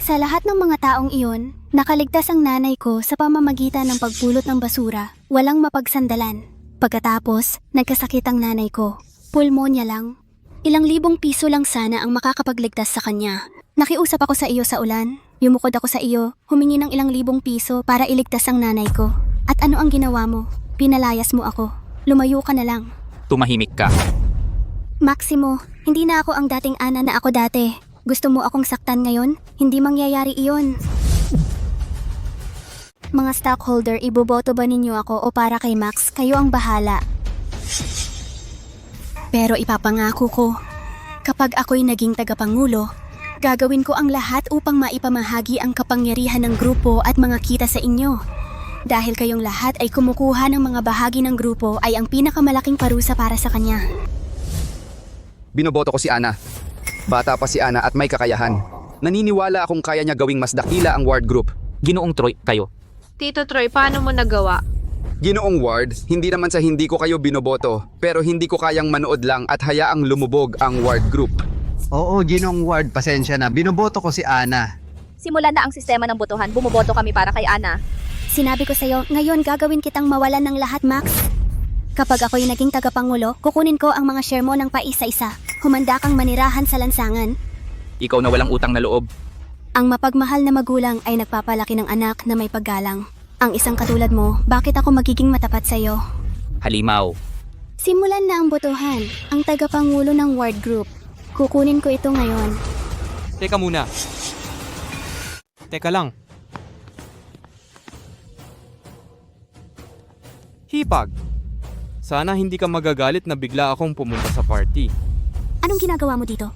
Sa lahat ng mga taong iyon, nakaligtas ang nanay ko sa pamamagitan ng pagpulot ng basura, walang mapagsandalan. Pagkatapos, nagkasakit ang nanay ko. Pulmonya lang. Ilang libong piso lang sana ang makakapagligtas sa kanya. Nakiusap ako sa iyo sa ulan. Yumukod ako sa iyo, humingi ng ilang libong piso para iligtas ang nanay ko. At ano ang ginawa mo? Pinalayas mo ako. Lumayo ka na lang. Tumahimik ka. Maximo, hindi na ako ang dating Ana na ako dati. Gusto mo akong saktan ngayon? Hindi mangyayari iyon. Mga stockholder, iboboto ba ninyo ako o para kay Max? Kayo ang bahala. Pero ipapangako ko, kapag ako'y naging tagapangulo, gagawin ko ang lahat upang maipamahagi ang kapangyarihan ng grupo at mga kita sa inyo. Dahil kayong lahat ay kumukuha ng mga bahagi ng grupo ay ang pinakamalaking parusa para sa kanya. Binoboto ko si Ana. Bata pa si Ana at may kakayahan. Naniniwala akong kaya niya gawing mas dakila ang ward group. Ginoong Troy, kayo. Tito Troy, paano mo nagawa? Ginoong Ward, hindi naman sa hindi ko kayo binoboto, pero hindi ko kayang manood lang at hayaang lumubog ang ward group. Oo, Ginong Ward, pasensya na. Binoboto ko si Ana. Simulan na ang sistema ng botohan, bumoboto kami para kay Ana. Sinabi ko sa'yo, ngayon gagawin kitang mawalan ng lahat, Max. Kapag ako'y naging tagapangulo, kukunin ko ang mga share mo ng paisa-isa. Humanda kang manirahan sa lansangan. Ikaw na walang utang na loob. Ang mapagmahal na magulang ay nagpapalaki ng anak na may paggalang. Ang isang katulad mo, bakit ako magiging matapat sa'yo? Halimaw. Simulan na ang botohan, ang tagapangulo ng ward group. Kukunin ko ito ngayon. Teka muna. Teka lang. Hipag. Sana hindi ka magagalit na bigla akong pumunta sa party. Anong ginagawa mo dito?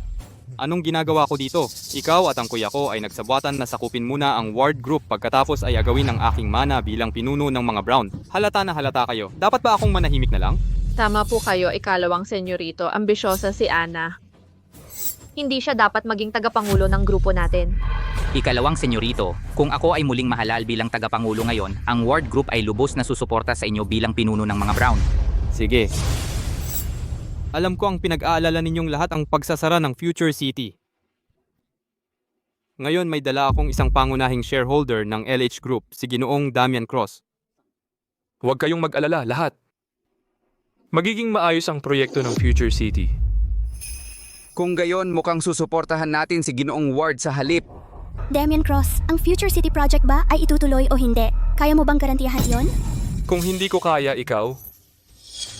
Anong ginagawa ko dito? Ikaw at ang kuya ko ay nagsabwatan na sakupin muna ang ward group pagkatapos ay agawin ang aking mana bilang pinuno ng mga Brown. Halata na halata kayo. Dapat ba akong manahimik na lang? Tama po kayo, ikalawang senyorito, ambisyosa si Ana. Hindi siya dapat maging tagapangulo ng grupo natin. Ikalawang senyorito, kung ako ay muling mahalal bilang tagapangulo ngayon, ang ward group ay lubos na susuporta sa inyo bilang pinuno ng mga Brown. Sige. Alam ko ang pinag-aalala ninyong lahat ang pagsasara ng Future City. Ngayon may dala akong isang pangunahing shareholder ng LH Group, si Ginoong Damian Cross. Huwag kayong mag-alala lahat. Magiging maayos ang proyekto ng Future City. Kung gayon, mukhang susuportahan natin si Ginoong Ward sa halip. Damian Cross, ang Future City Project ba ay itutuloy o hindi? Kaya mo bang garantiyahan yon? Kung hindi ko kaya, ikaw?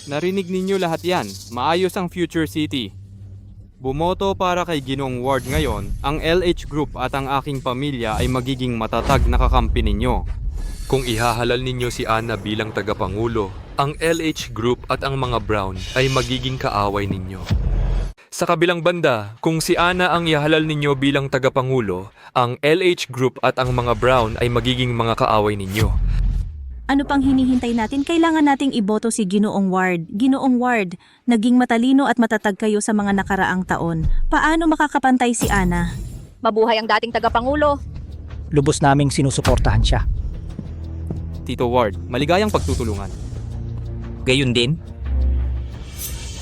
Narinig ninyo lahat yan. Maayos ang Future City. Bumoto para kay Ginoong Ward ngayon, ang LH Group at ang aking pamilya ay magiging matatag na kakampi ninyo. Kung ihahalal ninyo si Ana bilang tagapangulo, ang LH Group at ang mga Brown ay magiging kaaway ninyo. Sa kabilang banda, kung si Ana ang ihalal ninyo bilang tagapangulo, ang LH Group at ang mga Brown ay magiging mga kaaway ninyo. Ano pang hinihintay natin? Kailangan nating iboto si Ginoong Ward. Ginoong Ward, naging matalino at matatag kayo sa mga nakaraang taon. Paano makakapantay si Ana? Mabuhay ang dating tagapangulo. Lubos naming sinusuportahan siya. Tito Ward, maligayang pagtutulungan. Gayun din?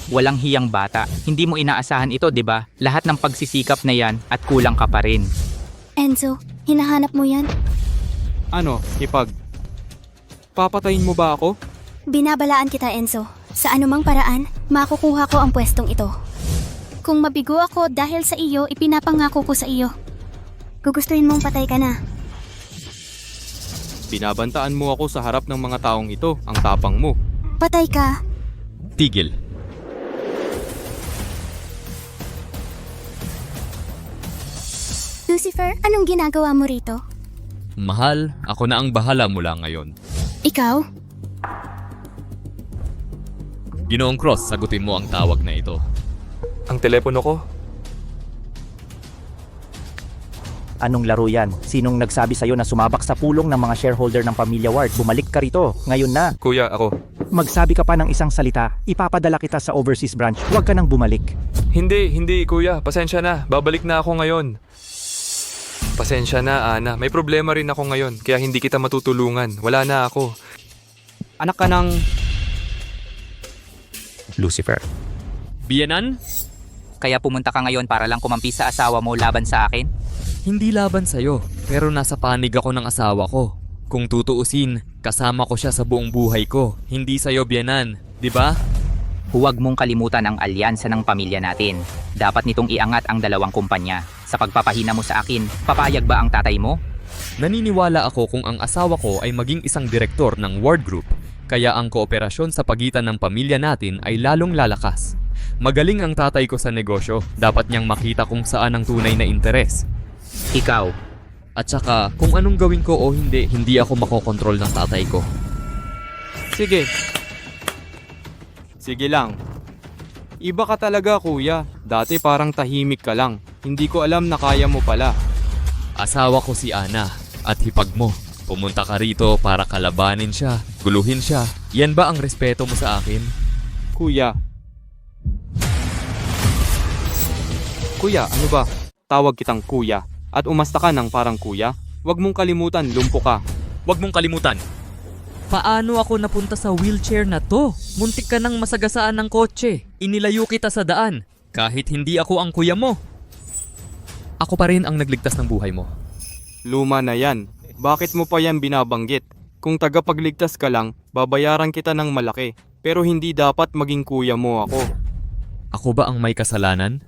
Walang hiyang bata. Hindi mo inaasahan ito, di ba? Lahat ng pagsisikap na yan at kulang ka pa rin. Enzo, hinahanap mo yan? Ano, papatayin mo ba ako? Binabalaan kita, Enzo. Sa anumang paraan, makukuha ko ang pwestong ito. Kung mabigo ako dahil sa iyo, ipinapangako ko sa iyo. Gugustuhin mong patay ka na. Binabantaan mo ako sa harap ng mga taong ito, ang tapang mo. Patay ka. Tigil. Lucifer, anong ginagawa mo rito? Mahal, ako na ang bahala mula ngayon. Ikaw? Ginoong Cross, sagutin mo ang tawag na ito. Ang telepono ko? Anong laro yan? Sinong nagsabi sa'yo na sumabak sa pulong ng mga shareholder ng Pamilya Ward? Bumalik ka rito. Ngayon na. Kuya, ako. Magsabi ka pa ng isang salita, ipapadala kita sa overseas branch. Huwag ka nang bumalik. Hindi kuya. Pasensya na. Babalik na ako ngayon. Pasensya na, Ana. May problema rin ako ngayon, kaya hindi kita matutulungan. Wala na ako. Anak ka ng... Lucifer. Biyanan? Kaya pumunta ka ngayon para lang kumampi sa asawa mo laban sa akin? Hindi laban sa'yo, pero nasa panig ako ng asawa ko. Kung tutuusin, kasama ko siya sa buong buhay ko. Hindi sa'yo, Biyanan. Di ba? Huwag mong kalimutan ang alyansa ng pamilya natin. Dapat nitong iangat ang dalawang kumpanya. Sa pagpapahina mo sa akin, papayag ba ang tatay mo? Naniniwala ako kung ang asawa ko ay maging isang direktor ng Ward Group, kaya ang kooperasyon sa pagitan ng pamilya natin ay lalong lalakas. Magaling ang tatay ko sa negosyo, dapat niyang makita kung saan ang tunay na interes. Ikaw. At saka, kung anong gawin ko o hindi, hindi ako makokontrol ng tatay ko. Sige. Sige lang. Iba ka talaga, kuya. Dati parang tahimik ka lang. Hindi ko alam na kaya mo pala. Asawa ko si Ana, at hipag mo. Pumunta ka rito para kalabanin siya, guluhin siya. Yan ba ang respeto mo sa akin? Kuya. Kuya, ano ba? Tawag kitang kuya. At umasta ka ng parang kuya. Huwag mong kalimutan, lumpo ka. Huwag mong kalimutan. Paano ako napunta sa wheelchair na to? Muntik ka nang masagasaan ng kotse. Inilayo kita sa daan. Kahit hindi ako ang kuya mo. Ako pa rin ang nagligtas ng buhay mo. Luma na yan. Bakit mo pa yan binabanggit? Kung tagapagligtas ka lang, babayaran kita ng malaki. Pero hindi dapat maging kuya mo ako. Ako ba ang may kasalanan?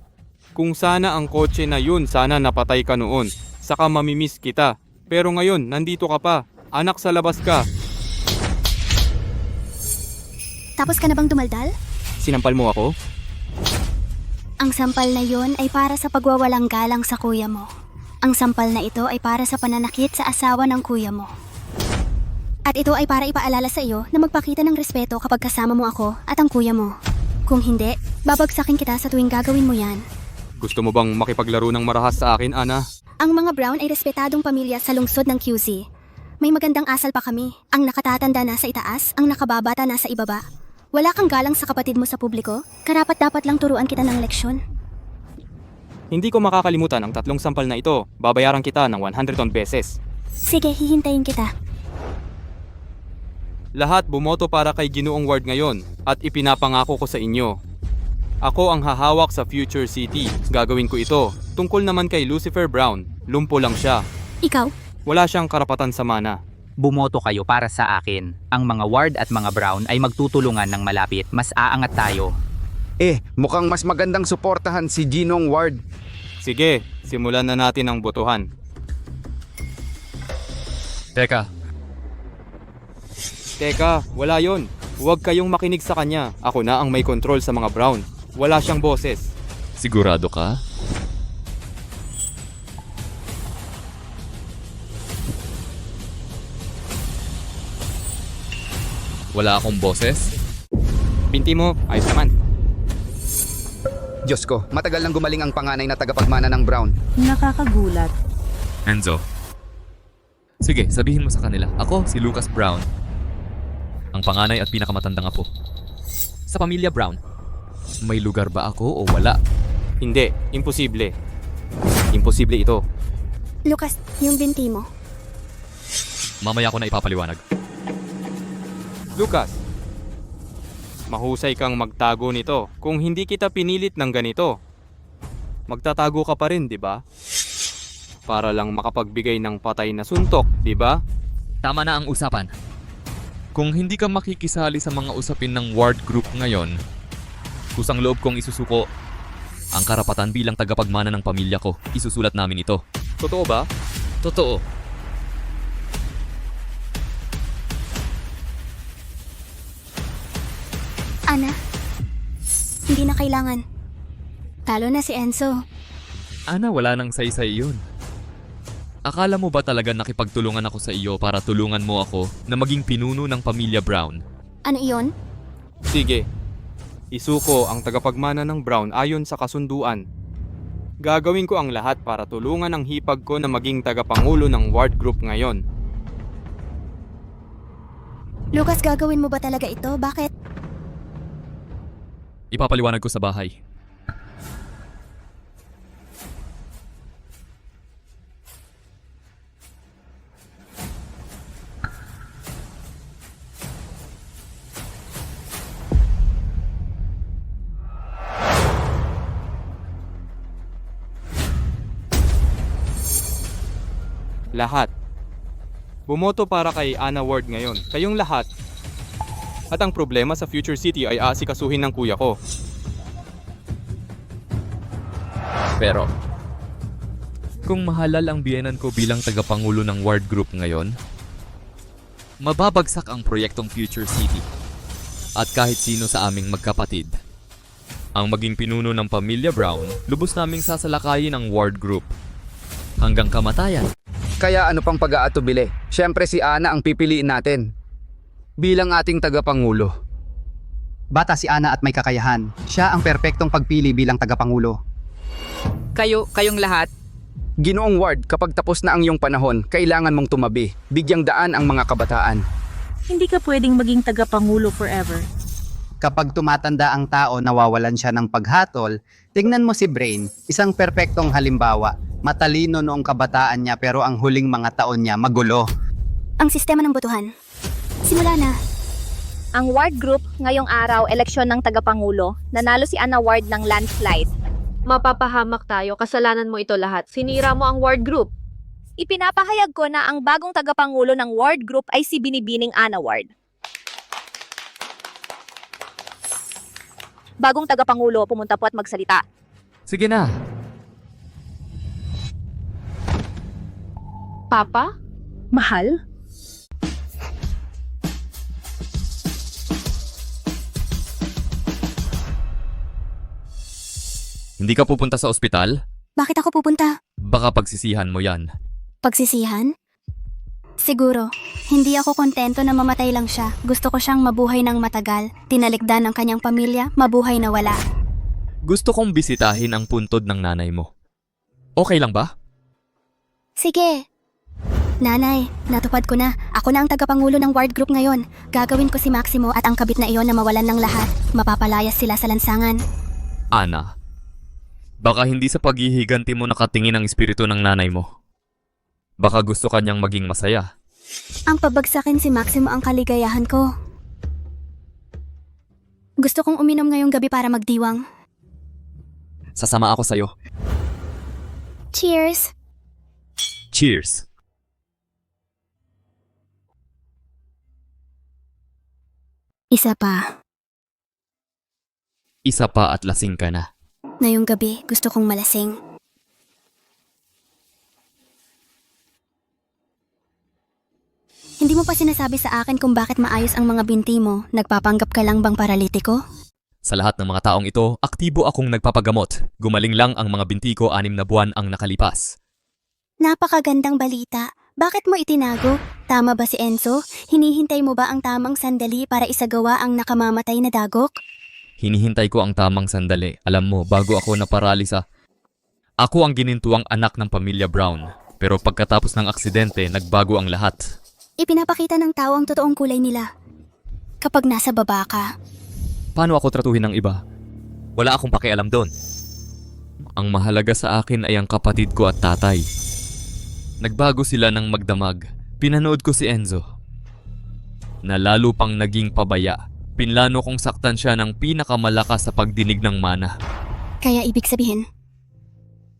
Kung sana ang kotse na yun, sana napatay ka noon. Saka mamimiss kita. Pero ngayon, nandito ka pa. Anak, sa labas ka. Tapos ka na bang dumaldal? Sinampal mo ako? Ang sampal na yon ay para sa pagwawalang galang sa kuya mo. Ang sampal na ito ay para sa pananakit sa asawa ng kuya mo. At ito ay para ipaalala sa iyo na magpakita ng respeto kapag kasama mo ako at ang kuya mo. Kung hindi, babagsakin kita sa tuwing gagawin mo yan. Gusto mo bang makipaglaro ng marahas sa akin, Ana? Ang mga Brown ay respetadong pamilya sa lungsod ng QC. May magandang asal pa kami. Ang nakatatanda nasa itaas, ang nakababata nasa ibaba. Wala kang galang sa kapatid mo sa publiko? Karapat-dapat lang turuan kita ng leksyon. Hindi ko makakalimutan ang 3 sampal na ito. Babayaran kita ng 100 beses. Sige, hihintayin kita. Lahat bumoto para kay Ginoong Ward ngayon at ipinapangako ko sa inyo. Ako ang hahawak sa Future City. Gagawin ko ito. Tungkol naman kay Lucifer Brown, lumpo lang siya. Ikaw? Wala siyang karapatan sa mana. Bumoto kayo para sa akin. Ang mga Ward at mga Brown ay magtutulungan ng malapit. Mas aangat tayo. Mukhang mas magandang suportahan si Ginoong Ward. Sige, simulan na natin ang botohan. Teka, wala yon. Huwag kayong makinig sa kanya. Ako na ang may control sa mga Brown. Wala siyang boses. sigurado ka? Wala akong boses? Binti mo, ayos naman. Diyos ko, matagal nang gumaling ang panganay na tagapagmana ng Brown. Nakakagulat. Enzo. Sige, sabihin mo sa kanila. Ako, si Lucas Brown. Ang panganay at pinakamatandang apo. Sa pamilya Brown, may lugar ba ako o wala? Hindi, imposible. Imposible ito. Lucas, yung binti mo. Mamaya ko na ipapaliwanag. Lucas, mahusay kang magtago nito. Kung hindi kita pinilit ng ganito, magtatago ka pa rin, di ba? Para lang makapagbigay ng patay na suntok, di ba? Tama na ang usapan. Kung hindi ka makikisali sa mga usapin ng ward group ngayon, kusang loob kong isusuko ang karapatan bilang tagapagmana ng pamilya ko. Isusulat namin ito. Totoo ba? Totoo. Ana, hindi na kailangan. Talo na si Enzo. Ana, wala nang saysay yun. Akala mo ba talaga nakipagtulungan ako sa iyo para tulungan mo ako na maging pinuno ng pamilya Brown? Ano iyon? Sige. Isuko ang tagapagmana ng Brown ayon sa kasunduan. Gagawin ko ang lahat para tulungan ang hipag ko na maging tagapangulo ng ward group ngayon. Lucas, gagawin mo ba talaga ito? Bakit? Ipapaliwanag ko sa bahay. Lahat. Bumoto para kay Ana Ward ngayon. Kayong lahat. At ang problema sa Future City ay aasikasuhin ng kuya ko. Pero, kung mahalal ang biyenan ko bilang tagapangulo ng ward group ngayon, mababagsak ang proyektong Future City. At kahit sino sa aming magkapatid, ang maging pinuno ng pamilya Brown, lubos naming sasalakayin ang ward group. Hanggang kamatayan. Kaya ano pang pag-aatubili? Siyempre si Ana ang pipiliin natin bilang ating tagapangulo. Bata si Ana at may kakayahan. Siya ang perpektong pagpili bilang tagapangulo. Kayong lahat, Ginoong Ward, kapag tapos na ang iyong panahon, kailangan mong tumabi. Bigyang daan ang mga kabataan. Hindi ka pwedeng maging tagapangulo forever. Kapag tumatanda ang tao, nawawalan siya ng paghatol. Tingnan mo si Brain, isang perpektong halimbawa. Matalino noong kabataan niya pero ang huling mga taon niya magulo. Ang sistema ng botohan. Simula na. Ang ward group, ngayong araw, eleksyon ng tagapangulo. Nanalo si Ana Ward ng landslide. Mapapahamak tayo, kasalanan mo ito lahat. Sinira mo ang ward group. Ipinapahayag ko na ang bagong tagapangulo ng ward group ay si Binibining Ana Ward. Bagong tagapangulo, pumunta po at magsalita. Sige na. Papa? Mahal? Hindi ka pupunta sa ospital? Bakit ako pupunta? Baka pagsisihan mo yan. Pagsisihan? Siguro. Hindi ako kontento na mamatay lang siya. Gusto ko siyang mabuhay ng matagal. Tinalikdan ng kanyang pamilya, mabuhay na wala. Gusto kong bisitahin ang puntod ng nanay mo. Okay lang ba? Sige. Nanay, natupad ko na. Ako na ang tagapangulo ng ward group ngayon. Gagawin ko si Maximo at ang kabit na iyon na mawalan ng lahat. Mapapalayas sila sa lansangan. Ana, baka hindi sa paghihiganti mo nakatingin ang espiritu ng nanay mo. Baka gusto kanyang maging masaya. Ang pabagsakin si Maximo ang kaligayahan ko. Gusto kong uminom ngayong gabi para magdiwang. Sasama ako sa'yo. Cheers! Cheers! Isa pa. Isa pa at lasing ka na. Ngayong gabi, gusto kong malasing. Hindi mo pa sinasabi sa akin kung bakit maayos ang mga binti mo. Nagpapanggap ka lang bang paralitiko? Sa lahat ng mga taong ito, aktibo akong nagpapagamot. Gumaling lang ang mga binti ko 6 na buwan ang nakalipas. Napakagandang balita. Bakit mo itinago? Tama ba si Enzo? Hinihintay mo ba ang tamang sandali para isagawa ang nakamamatay na dagok? Hinihintay ko ang tamang sandali. Alam mo, bago ako naparalisa, ako ang ginintuang anak ng pamilya Brown. Pero pagkatapos ng aksidente, nagbago ang lahat. Ipinapakita ng tao ang totoong kulay nila. Kapag nasa baba ka, Paano ako tratuhin ng iba? Wala akong pakialam doon. Ang mahalaga sa akin ay ang kapatid ko at tatay. Nagbago sila ng magdamag. Pinanood ko si Enzo, na lalo pang naging pabaya. Pinlano kong saktan siya ng pinakamalakas sa pagdinig ng mana. kaya ibig sabihin,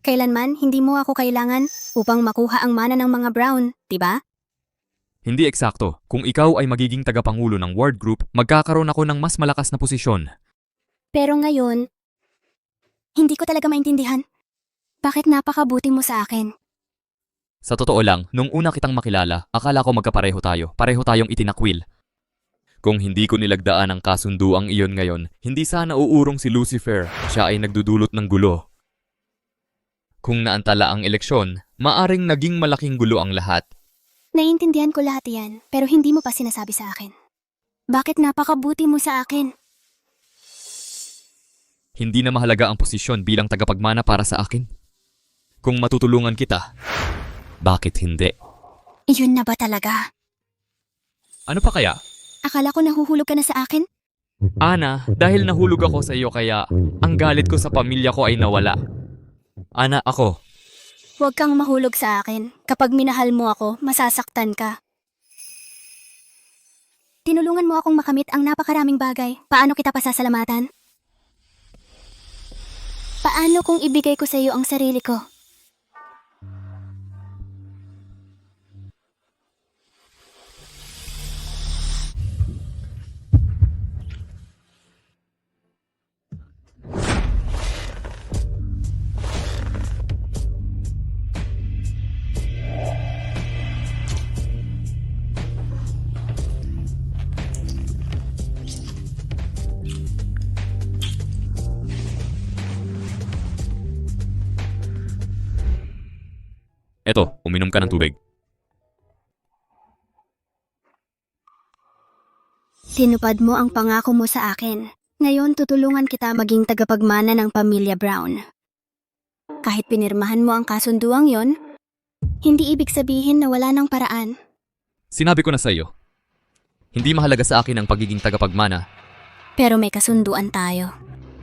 kailanman hindi mo ako kailangan upang makuha ang mana ng mga Brown, diba? Hindi eksakto. Kung ikaw ay magiging tagapangulo ng ward group, magkakaroon ako ng mas malakas na posisyon. Pero ngayon, hindi ko talaga maintindihan. Bakit napakabuti mo sa akin? Sa totoo lang, nung una kitang makilala, akala ko magkapareho tayo. Pareho tayong itinakwil. Kung hindi ko nilagdaan ang kasunduang iyon ngayon, hindi sana uurong si Lucifer. Siya ay nagdudulot ng gulo. Kung naantala ang eleksyon, maaring naging malaking gulo ang lahat. Naiintindihan ko lahat yan, pero hindi mo pa sinasabi sa akin. Bakit napakabuti mo sa akin? Hindi na mahalaga ang posisyon bilang tagapagmana para sa akin. Kung matutulungan kita, bakit hindi? Iyon na ba talaga? Ano pa kaya? Akala ko nahuhulog ka na sa akin? Ana, dahil nahulog ako sa iyo kaya ang galit ko sa pamilya ko ay nawala. Ana, ako. Huwag kang mahulog sa akin. Kapag minahal mo ako, masasaktan ka. Tinulungan mo akong makamit ang napakaraming bagay. Paano kita pasasalamatan? Paano kung ibigay ko sa iyo ang sarili ko? Eto, uminom ka ng tubig. Tinupad mo ang pangako mo sa akin. Ngayon tutulungan kita maging tagapagmana ng pamilya Brown. Kahit pinirmahan mo ang kasunduang yon, hindi ibig sabihin na wala ng paraan. Sinabi ko na sa iyo, hindi mahalaga sa akin ang pagiging tagapagmana. Pero may kasunduan tayo.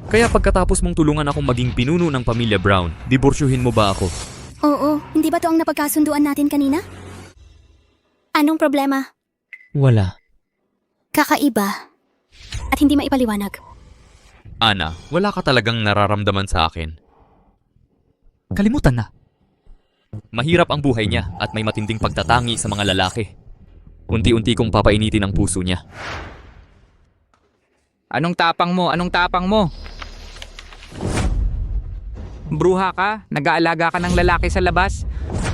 Kaya pagkatapos mong tulungan akong maging pinuno ng pamilya Brown, diborsyuhin mo ba ako? Oo, hindi ba to ang napagkasunduan natin kanina? Anong problema? Wala. Kakaiba. At hindi maipaliwanag. Ana, wala ka talagang nararamdaman sa akin. Kalimutan na. Mahirap ang buhay niya at may matinding pagtatangi sa mga lalaki. Unti-unti kong papainitin ang puso niya. Anong tapang mo? Anong tapang mo? Bruha ka? Nag-aalaga ka ng lalaki sa labas?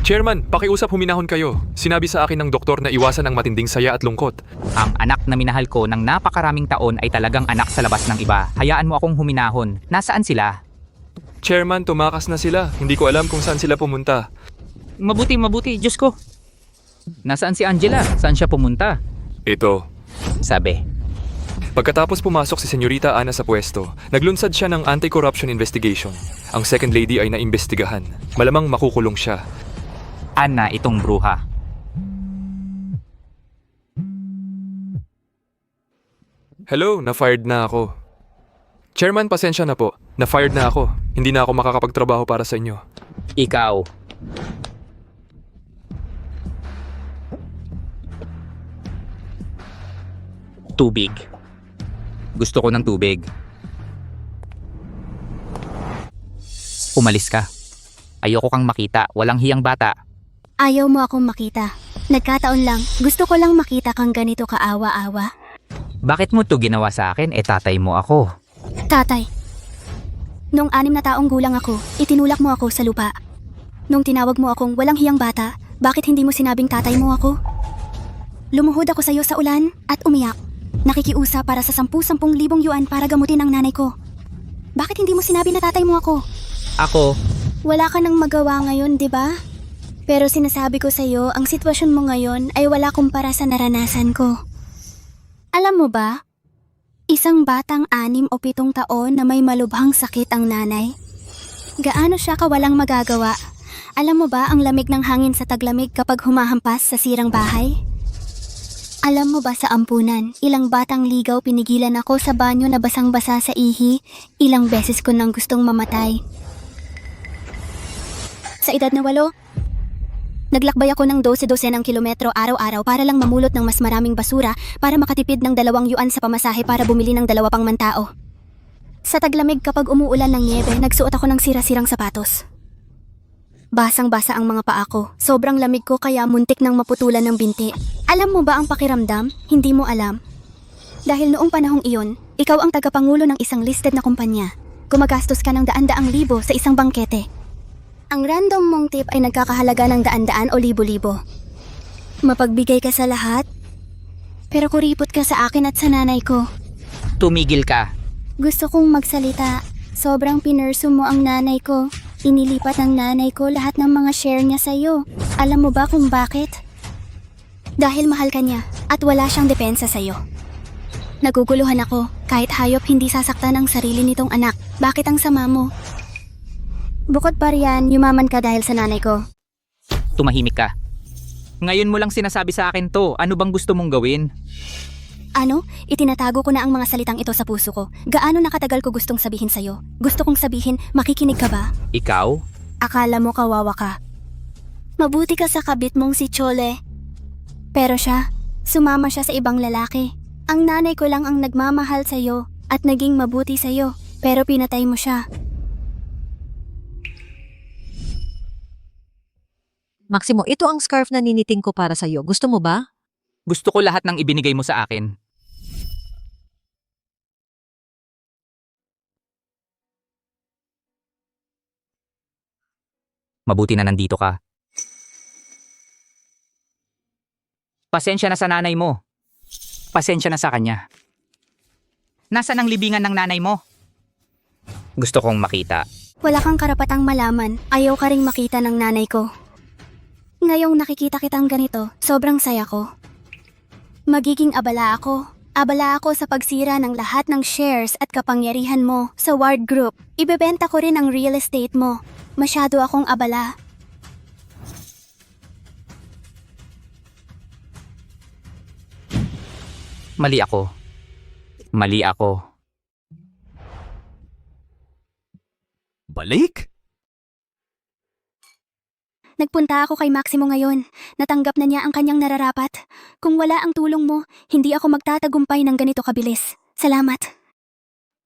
Chairman, pakiusap huminahon kayo. Sinabi sa akin ng doktor na iwasan ang matinding saya at lungkot. Ang anak na minahal ko ng napakaraming taon ay talagang anak sa labas ng iba. Hayaan mo akong huminahon. Nasaan sila? Chairman, tumakas na sila. Hindi ko alam kung saan sila pumunta. Mabuti, Diyos ko. Nasaan si Angela? Saan siya pumunta? Ito. Sabi. Pagkatapos pumasok si Senyorita Ana sa pwesto, naglunsad siya ng anti-corruption investigation. Ang second lady ay naimbestigahan. Malamang makukulong siya. Ana, itong bruha. Hello, na-fired na ako. Chairman, pasensya na po. Na-fired na ako. Hindi na ako makakapagtrabaho para sa inyo. Ikaw. Tubig. Gusto ko ng tubig. Umalis ka. Ayoko kang makita. Walang hiyang bata. Ayaw mo akong makita. Nagkataon lang. Gusto ko lang makita kang ganito kaawa-awa. Bakit mo to ginawa sa akin? Tatay mo ako. Tatay. Nung 6 na taong gulang ako, itinulak mo ako sa lupa. Nung tinawag mo akong walang hiyang bata, bakit hindi mo sinabing tatay mo ako? Lumuhod ako sa iyo sa ulan at umiyak. Nakikiusa para sa 10,000 yuan para gamutin ang nanay ko. Bakit hindi mo sinabi na tatay mo ako? Ako? Wala ka nang magawa ngayon, di ba? Pero sinasabi ko sa iyo, ang sitwasyon mo ngayon ay wala kumpara sa naranasan ko. Alam mo ba? Isang batang 6 o 7 taon na may malubhang sakit ang nanay. Gaano siya kawalang magagawa? Alam mo ba ang lamig ng hangin sa taglamig kapag humahampas sa sirang bahay? Alam mo ba sa ampunan, ilang batang ligaw pinigilan ako sa banyo na basang-basa sa ihi, ilang beses ko nang gustong mamatay. Sa edad na 8, naglakbay ako ng 12-12 ng kilometro araw-araw para lang mamulot ng mas maraming basura para makatipid ng 2 yuan sa pamasahe para bumili ng 2 pang mantao. Sa taglamig kapag umuulan ng niebe, nagsuot ako ng sira-sirang sapatos. Basang-basa ang mga paa ko. Sobrang lamig ko kaya muntik nang maputulan ng binti. Alam mo ba ang pakiramdam? Hindi mo alam. Dahil noong panahong iyon, ikaw ang tagapangulo ng isang listed na kumpanya. Gumagastos ka ng daan-daang libo sa isang bangkete. Ang random mong tip ay nagkakahalaga ng daan-daan o libo-libo. Mapagbigay ka sa lahat, pero kuripot ka sa akin at sa nanay ko. Tumigil ka. Gusto kong magsalita. Sobrang pinurso mo ang nanay ko. Inilipat ng nanay ko lahat ng mga share niya sa'yo. Alam mo ba kung bakit? Dahil mahal ka niya at wala siyang depensa sa'yo. Naguguluhan ako. Kahit hayop hindi sasaktan ang sarili nitong anak. Bakit ang sama mo? Bukod pa riyan, yumaman ka dahil sa nanay ko. Tumahimik ka. Ngayon mo lang sinasabi sa akin to. Ano bang gusto mong gawin? Ano? Itinatago ko na ang mga salitang ito sa puso ko. Gaano nakatagal ko gustong sabihin sa'yo? Gusto kong sabihin, makikinig ka ba? Ikaw? Akala mo kawawa ka. Mabuti ka sa kabit mong si Chole. Pero siya, sumama siya sa ibang lalaki. Ang nanay ko lang ang nagmamahal sa'yo at naging mabuti sa'yo. Pero pinatay mo siya. Maximo, ito ang scarf na niniting ko para sa'yo. Gusto mo ba? Gusto ko lahat ng ibinigay mo sa akin. Mabuti na nandito ka. Pasensya na sa nanay mo. Pasensya na sa kanya. Nasaan ang libingan ng nanay mo? Gusto kong makita. Wala kang karapatang malaman. Ayaw ka ring makita ng nanay ko. Ngayong nakikita kitang ganito, sobrang saya ko. Magiging abala ako. Abala ako sa pagsira ng lahat ng shares at kapangyarihan mo sa Ward Group. Ibebenta ko rin ang real estate mo. Masyado akong abala. Mali ako. Mali ako. Balik? Nagpunta ako kay Maximo ngayon. Natanggap na niya ang kanyang nararapat. Kung wala ang tulong mo, hindi ako magtatagumpay ng ganito kabilis. Salamat.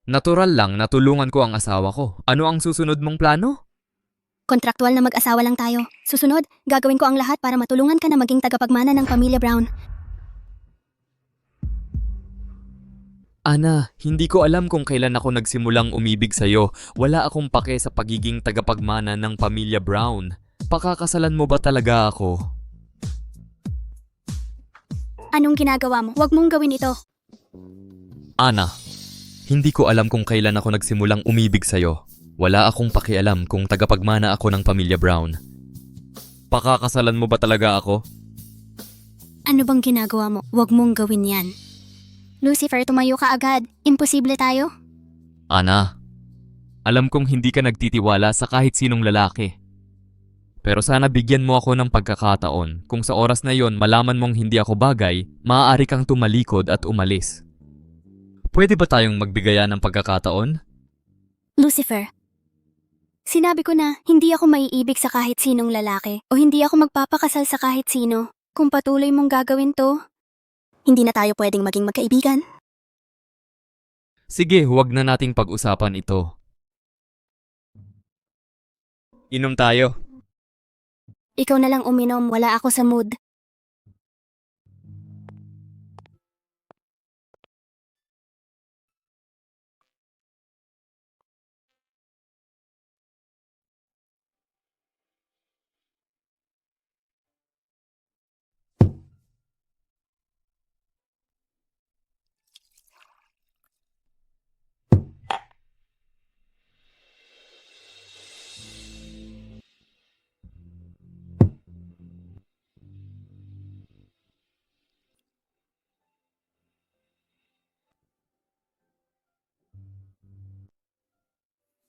Natural lang na tulungan ko ang asawa ko. Ano ang susunod mong plano? Kontraktual na mag-asawa lang tayo. Susunod, gagawin ko ang lahat para matulungan ka na maging tagapagmana ng pamilya Brown. Ana, hindi ko alam kung kailan ako nagsimulang umibig sa'yo. Wala akong pake sa pagiging tagapagmana ng pamilya Brown. Pakakasalan mo ba talaga ako? Anong ginagawa mo? Huwag mong gawin ito. Ana, hindi ko alam kung kailan ako nagsimulang umibig sa'yo. Wala akong pakialam kung tagapagmana ako ng pamilya Brown. Pakakasalan mo ba talaga ako? Ano bang ginagawa mo? Huwag mong gawin yan. Lucifer, tumayo ka agad. Imposible tayo. Ana, alam kong hindi ka nagtitiwala sa kahit sinong lalaki. Pero sana bigyan mo ako ng pagkakataon. Kung sa oras na yon malaman mong hindi ako bagay, maaari kang tumalikod at umalis. Pwede ba tayong magbigayan ng pagkakataon? Lucifer, sinabi ko na hindi ako maiibig sa kahit sinong lalaki o hindi ako magpapakasal sa kahit sino. Kung patuloy mong gagawin to, hindi na tayo pwedeng maging magkaibigan. Sige, huwag na nating pag-usapan ito. Inom tayo. Ikaw na lang uminom, wala ako sa mood.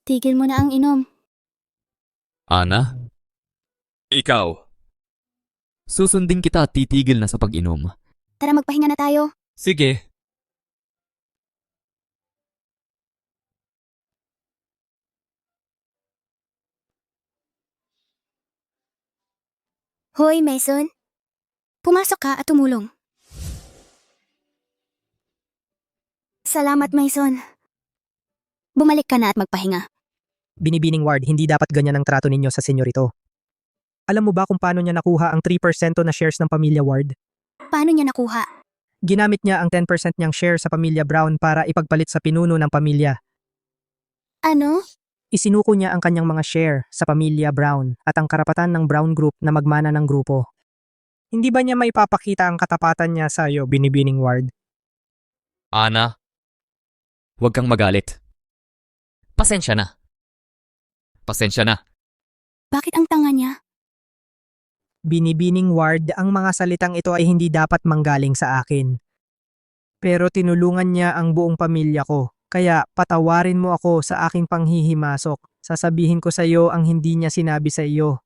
Tigil mo na ang inom. Ana? Ikaw? Susundin kita at titigil na sa pag-inom. Tara magpahinga na tayo. Sige. Hoy, Mason. Pumasok ka at tumulong. Salamat, Mason. Bumalik ka na at magpahinga. Binibining Ward, hindi dapat ganyan ang trato ninyo sa senyorito. Alam mo ba kung paano niya nakuha ang 3% na shares ng pamilya Ward? Paano niya nakuha? Ginamit niya ang 10% niyang share sa pamilya Brown para ipagpalit sa pinuno ng pamilya. Ano? Isinuko niya ang kanyang mga share sa pamilya Brown at ang karapatan ng Brown Group na magmana ng grupo. Hindi ba niya maipapakita ang katapatan niya sa iyo, Binibining Ward? Ana? Huwag kang magalit. Pasensya na. Pasensya na. Bakit ang tanga niya? Binibining Ward, ang mga salitang ito ay hindi dapat manggaling sa akin. Pero tinulungan niya ang buong pamilya ko. Kaya patawarin mo ako sa aking panghihimasok. Sasabihin ko sa iyo ang hindi niya sinabi sa iyo.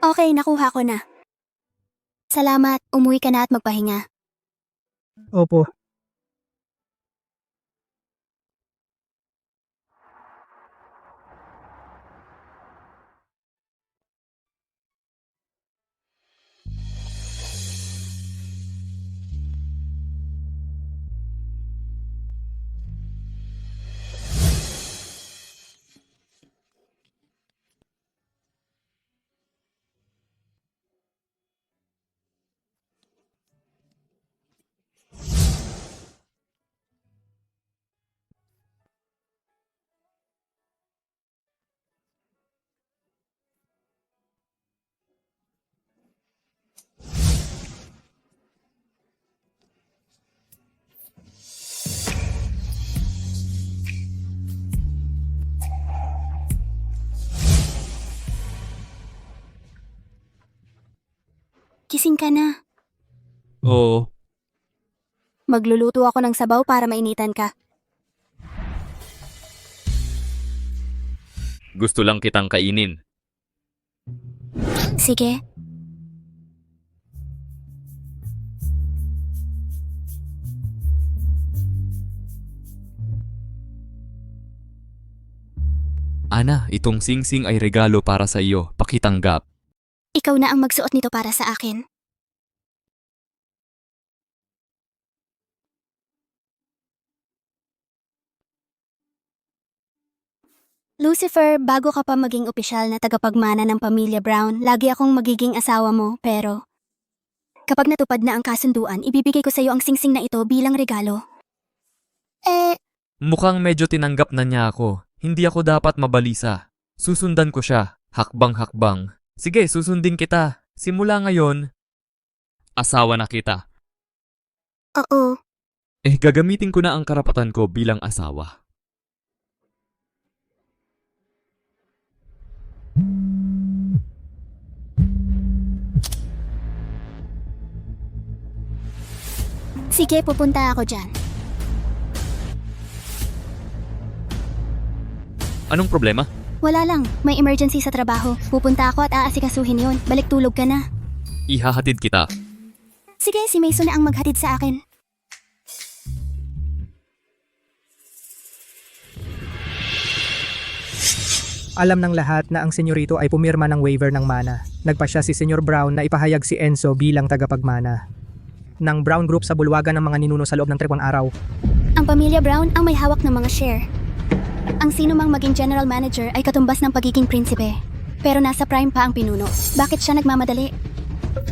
Okay, nakuha ko na. Salamat, umuwi ka na at magpahinga. Opo. Gising ka na. Oo. Magluluto ako ng sabaw para mainitan ka. Gusto lang kitang kainin. Sige. Ana, itong singsing ay regalo para sa iyo. Pakitanggap. Ikaw na ang magsuot nito para sa akin. Lucifer, bago ka pa maging opisyal na tagapagmana ng pamilya Brown, lagi akong magiging asawa mo, pero kapag natupad na ang kasunduan, ibibigay ko sa iyo ang singsing na ito bilang regalo. Mukhang medyo tinanggap na niya ako. Hindi ako dapat mabalisa. Susundan ko siya. Hakbang-hakbang. Sige, susundin kita. Simula ngayon, asawa na kita. Oo. Gagamitin ko na ang karapatan ko bilang asawa. Sige, pupunta ako dyan. Anong problema? Wala lang, may emergency sa trabaho. Pupunta ako at aasikasuhin yon. Balik tulog ka na. Ihahatid kita. Sige, si Mason na ang maghatid sa akin. Alam ng lahat na ang senyorito ay pumirma ng waiver ng mana. Nagpasya si Senyor Brown na ipahayag si Enzo bilang tagapagmana ng Brown Group sa bulwagan ng mga ninuno sa loob ng 3 araw. Ang pamilya Brown ang may hawak ng mga share. Ang sino mang maging general manager ay katumbas ng pagiging prinsipe. Pero nasa prime pa ang pinuno. Bakit siya nagmamadali?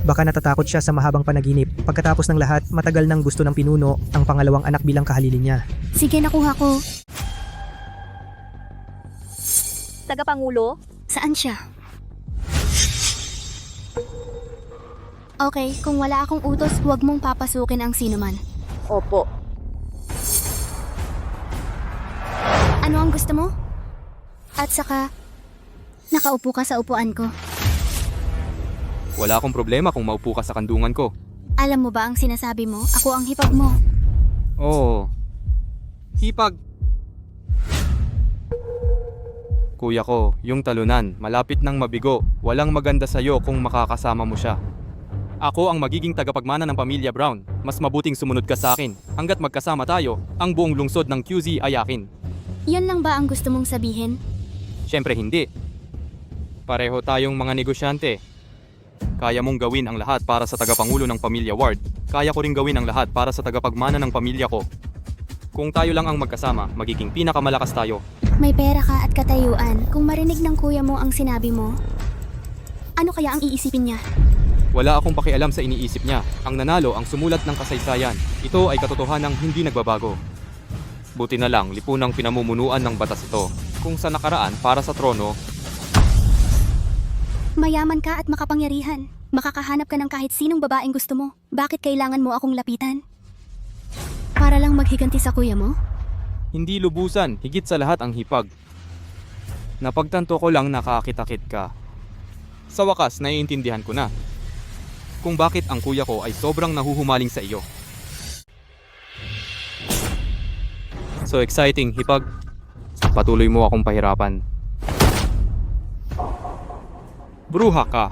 Baka natatakot siya sa mahabang panaginip. Pagkatapos ng lahat, matagal nang gusto ng pinuno ang pangalawang anak bilang kahalili niya. Sige, nakuha ko. Tagapangulo? Saan siya? Okay, kung wala akong utos, huwag mong papasukin ang sinuman. Opo. Ano ang gusto mo? At saka, nakaupo ka sa upuan ko. Wala akong problema kung maupo ka sa kandungan ko. Alam mo ba ang sinasabi mo? Ako ang hipag mo. Oo. Hipag. Kuya ko, yung talunan, malapit nang mabigo. Walang maganda sa'yo kung makakasama mo siya. Ako ang magiging tagapagmana ng pamilya Brown. Mas mabuting sumunod ka sa akin. Hanggat magkasama tayo, ang buong lungsod ng QZ ay akin. Yun lang ba ang gusto mong sabihin? Siyempre hindi. Pareho tayong mga negosyante. Kaya mong gawin ang lahat para sa tagapangulo ng pamilya Ward. Kaya ko ring gawin ang lahat para sa tagapagmana ng pamilya ko. Kung tayo lang ang magkasama, magiging pinakamalakas tayo. May pera ka at katayuan. Kung marinig ng kuya mo ang sinabi mo, ano kaya ang iisipin niya? Wala akong pakialam sa iniisip niya. Ang nanalo ang sumulat ng kasaysayan. Ito ay katotohanang hindi nagbabago. Buti na lang, lipunang pinamumunuan ng batas ito. Kung sa nakaraan para sa trono, Mayaman ka at makapangyarihan. Makakahanap ka ng kahit sinong babaeng gusto mo. Bakit kailangan mo akong lapitan? Para lang maghiganti sa kuya mo? hindi lubusan, higit sa lahat ang hipag. Napagtanto ko lang nakakakitakit ka. Sa wakas, naiintindihan ko na kung bakit ang kuya ko ay sobrang nahuhumaling sa iyo. So exciting, hipag. Patuloy mo akong pahirapan. Bruha ka.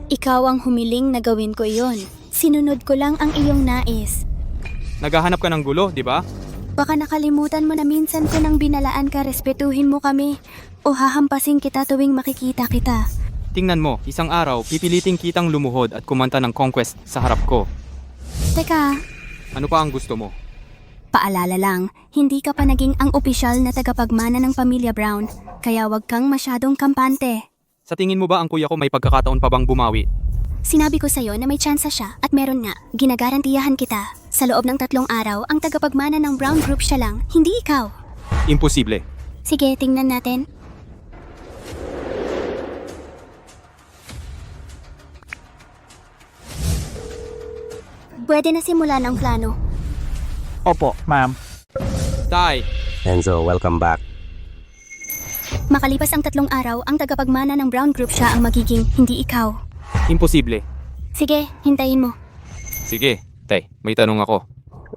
Ikaw ang humiling na gawin ko iyon. Sinunod ko lang ang iyong nais. Naghahanap ka ng gulo, di ba? Baka nakalimutan mo na minsan ko nang binalaan ka, respetuhin mo kami o hahampasin kita tuwing makikita kita. Tingnan mo, isang araw, pipiliting kitang lumuhod at kumanta ng conquest sa harap ko. Teka, Ano pa ang gusto mo? paalala lang, hindi ka pa naging ang opisyal na tagapagmana ng pamilya Brown, kaya wag kang masyadong kampante. Sa tingin mo ba ang kuya ko may pagkakataon pa bang bumawi? Sinabi ko sa'yo na may tsansa siya at meron nga, ginagarantiyahan kita. Sa loob ng 3 araw, ang tagapagmana ng Brown Group siya lang, hindi ikaw. Imposible. Sige, tingnan natin. Pwede na simulan ang plano. Opo, ma'am. Tay! Enzo, welcome back. Makalipas ang 3 araw, ang tagapagmana ng Brown Group siya ang magiging, hindi ikaw. Imposible. Sige, hintayin mo. Sige, Tay, may tanong ako.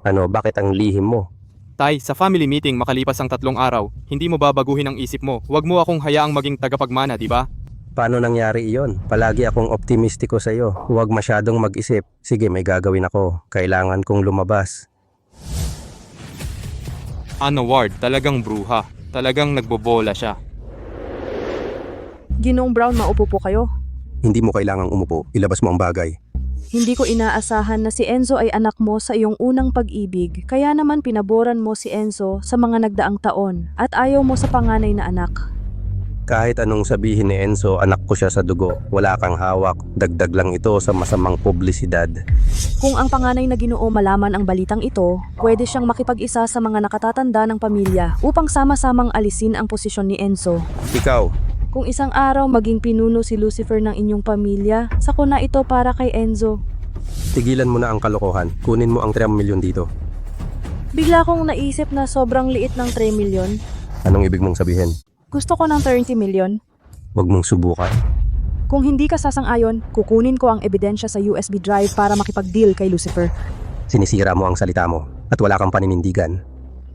Ano, bakit ang lihim mo? Tay, sa family meeting makalipas ang 3 araw, hindi mo babaguhin ang isip mo. Huwag mo akong hayaang maging tagapagmana, di ba? Paano nangyari iyon? Palagi akong optimistiko sa iyo. Huwag masyadong mag-isip. Sige, may gagawin ako. Kailangan kong lumabas. Ano Ward, talagang bruha. Talagang nagbobola siya. Ginoong Brown, maupo po kayo. Hindi mo kailangang umupo. Ilabas mo ang bagay. Hindi ko inaasahan na si Enzo ay anak mo sa iyong unang pag-ibig, kaya naman pinaboran mo si Enzo sa mga nagdaang taon at ayaw mo sa panganay na anak. Kahit anong sabihin ni Enzo, anak ko siya sa dugo. Wala kang hawak. Dagdag lang ito sa masamang publisidad. Kung ang panganay na Ginoo malaman ang balitang ito, pwede siyang makipag-isa sa mga nakatatanda ng pamilya upang sama-samang alisin ang posisyon ni Enzo. Ikaw, Kung isang araw maging pinuno si Lucifer ng inyong pamilya, sako na ito para kay Enzo. tigilan mo na ang kalokohan. Kunin mo ang 3 milyon dito. Bigla kong naisip na sobrang liit ng 3 milyon. Anong ibig mong sabihin? Gusto ko ng 30 milyon. Huwag mong subukan. Kung hindi ka sasang-ayon, kukunin ko ang ebidensya sa USB drive para makipag-deal kay Lucifer. Sinisira mo ang salita mo at wala kang paninindigan.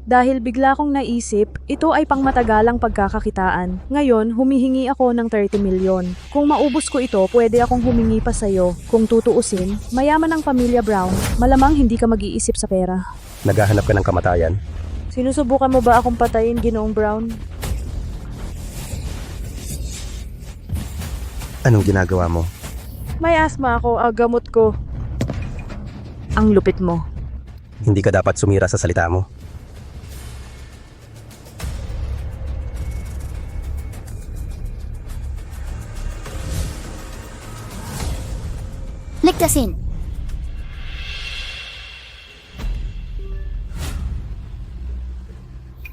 Dahil bigla kong naisip, ito ay pangmatagalang pagkakakitaan. Ngayon, humihingi ako ng 30 milyon. Kung maubos ko ito, pwede akong humingi pa sa'yo. Kung tutuusin, mayaman ang pamilya Brown, malamang hindi ka mag-iisip sa pera. Naghahanap ka ng kamatayan? Sinusubukan mo ba akong patayin, Ginoong Brown? Anong ginagawa mo? May asma ako, gamot ko. Ang lupit mo. Hindi ka dapat sumira sa salita mo. Ligtasin.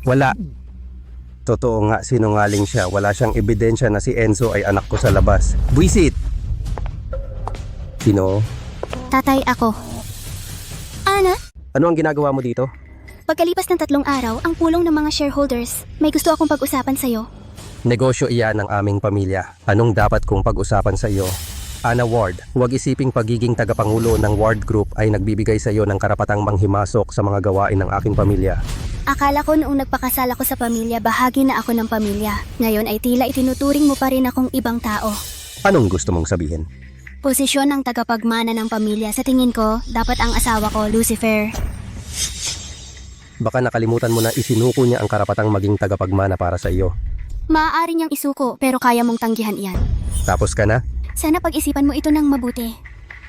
Wala. Totoo nga, sinungaling siya. Wala siyang ebidensya na si Enzo ay anak ko sa labas. Buisit! Sino? Tatay ako. Ana? Ano ang ginagawa mo dito? Pagkalipas ng 3 araw, ang pulong ng mga shareholders, may gusto akong pag-usapan sa'yo. Negosyo iyan ng aming pamilya. Anong dapat kong pag-usapan sa iyo? Ana Ward, huwag isiping pagiging tagapangulo ng Ward Group ay nagbibigay sa iyo ng karapatang manghimasok sa mga gawain ng aking pamilya. Akala ko noong nagpakasal ako sa pamilya, bahagi na ako ng pamilya. Ngayon ay tila itinuturing mo pa rin akong ibang tao. Anong gusto mong sabihin? Posisyon ng tagapagmana ng pamilya, sa tingin ko, dapat ang asawa ko, Lucifer. Baka nakalimutan mo na isinuko niya ang karapatang maging tagapagmana para sa iyo. Maaari niyang isuko, pero kaya mong tanggihan iyan. Tapos ka na? Sana pag-isipan mo ito ng mabuti.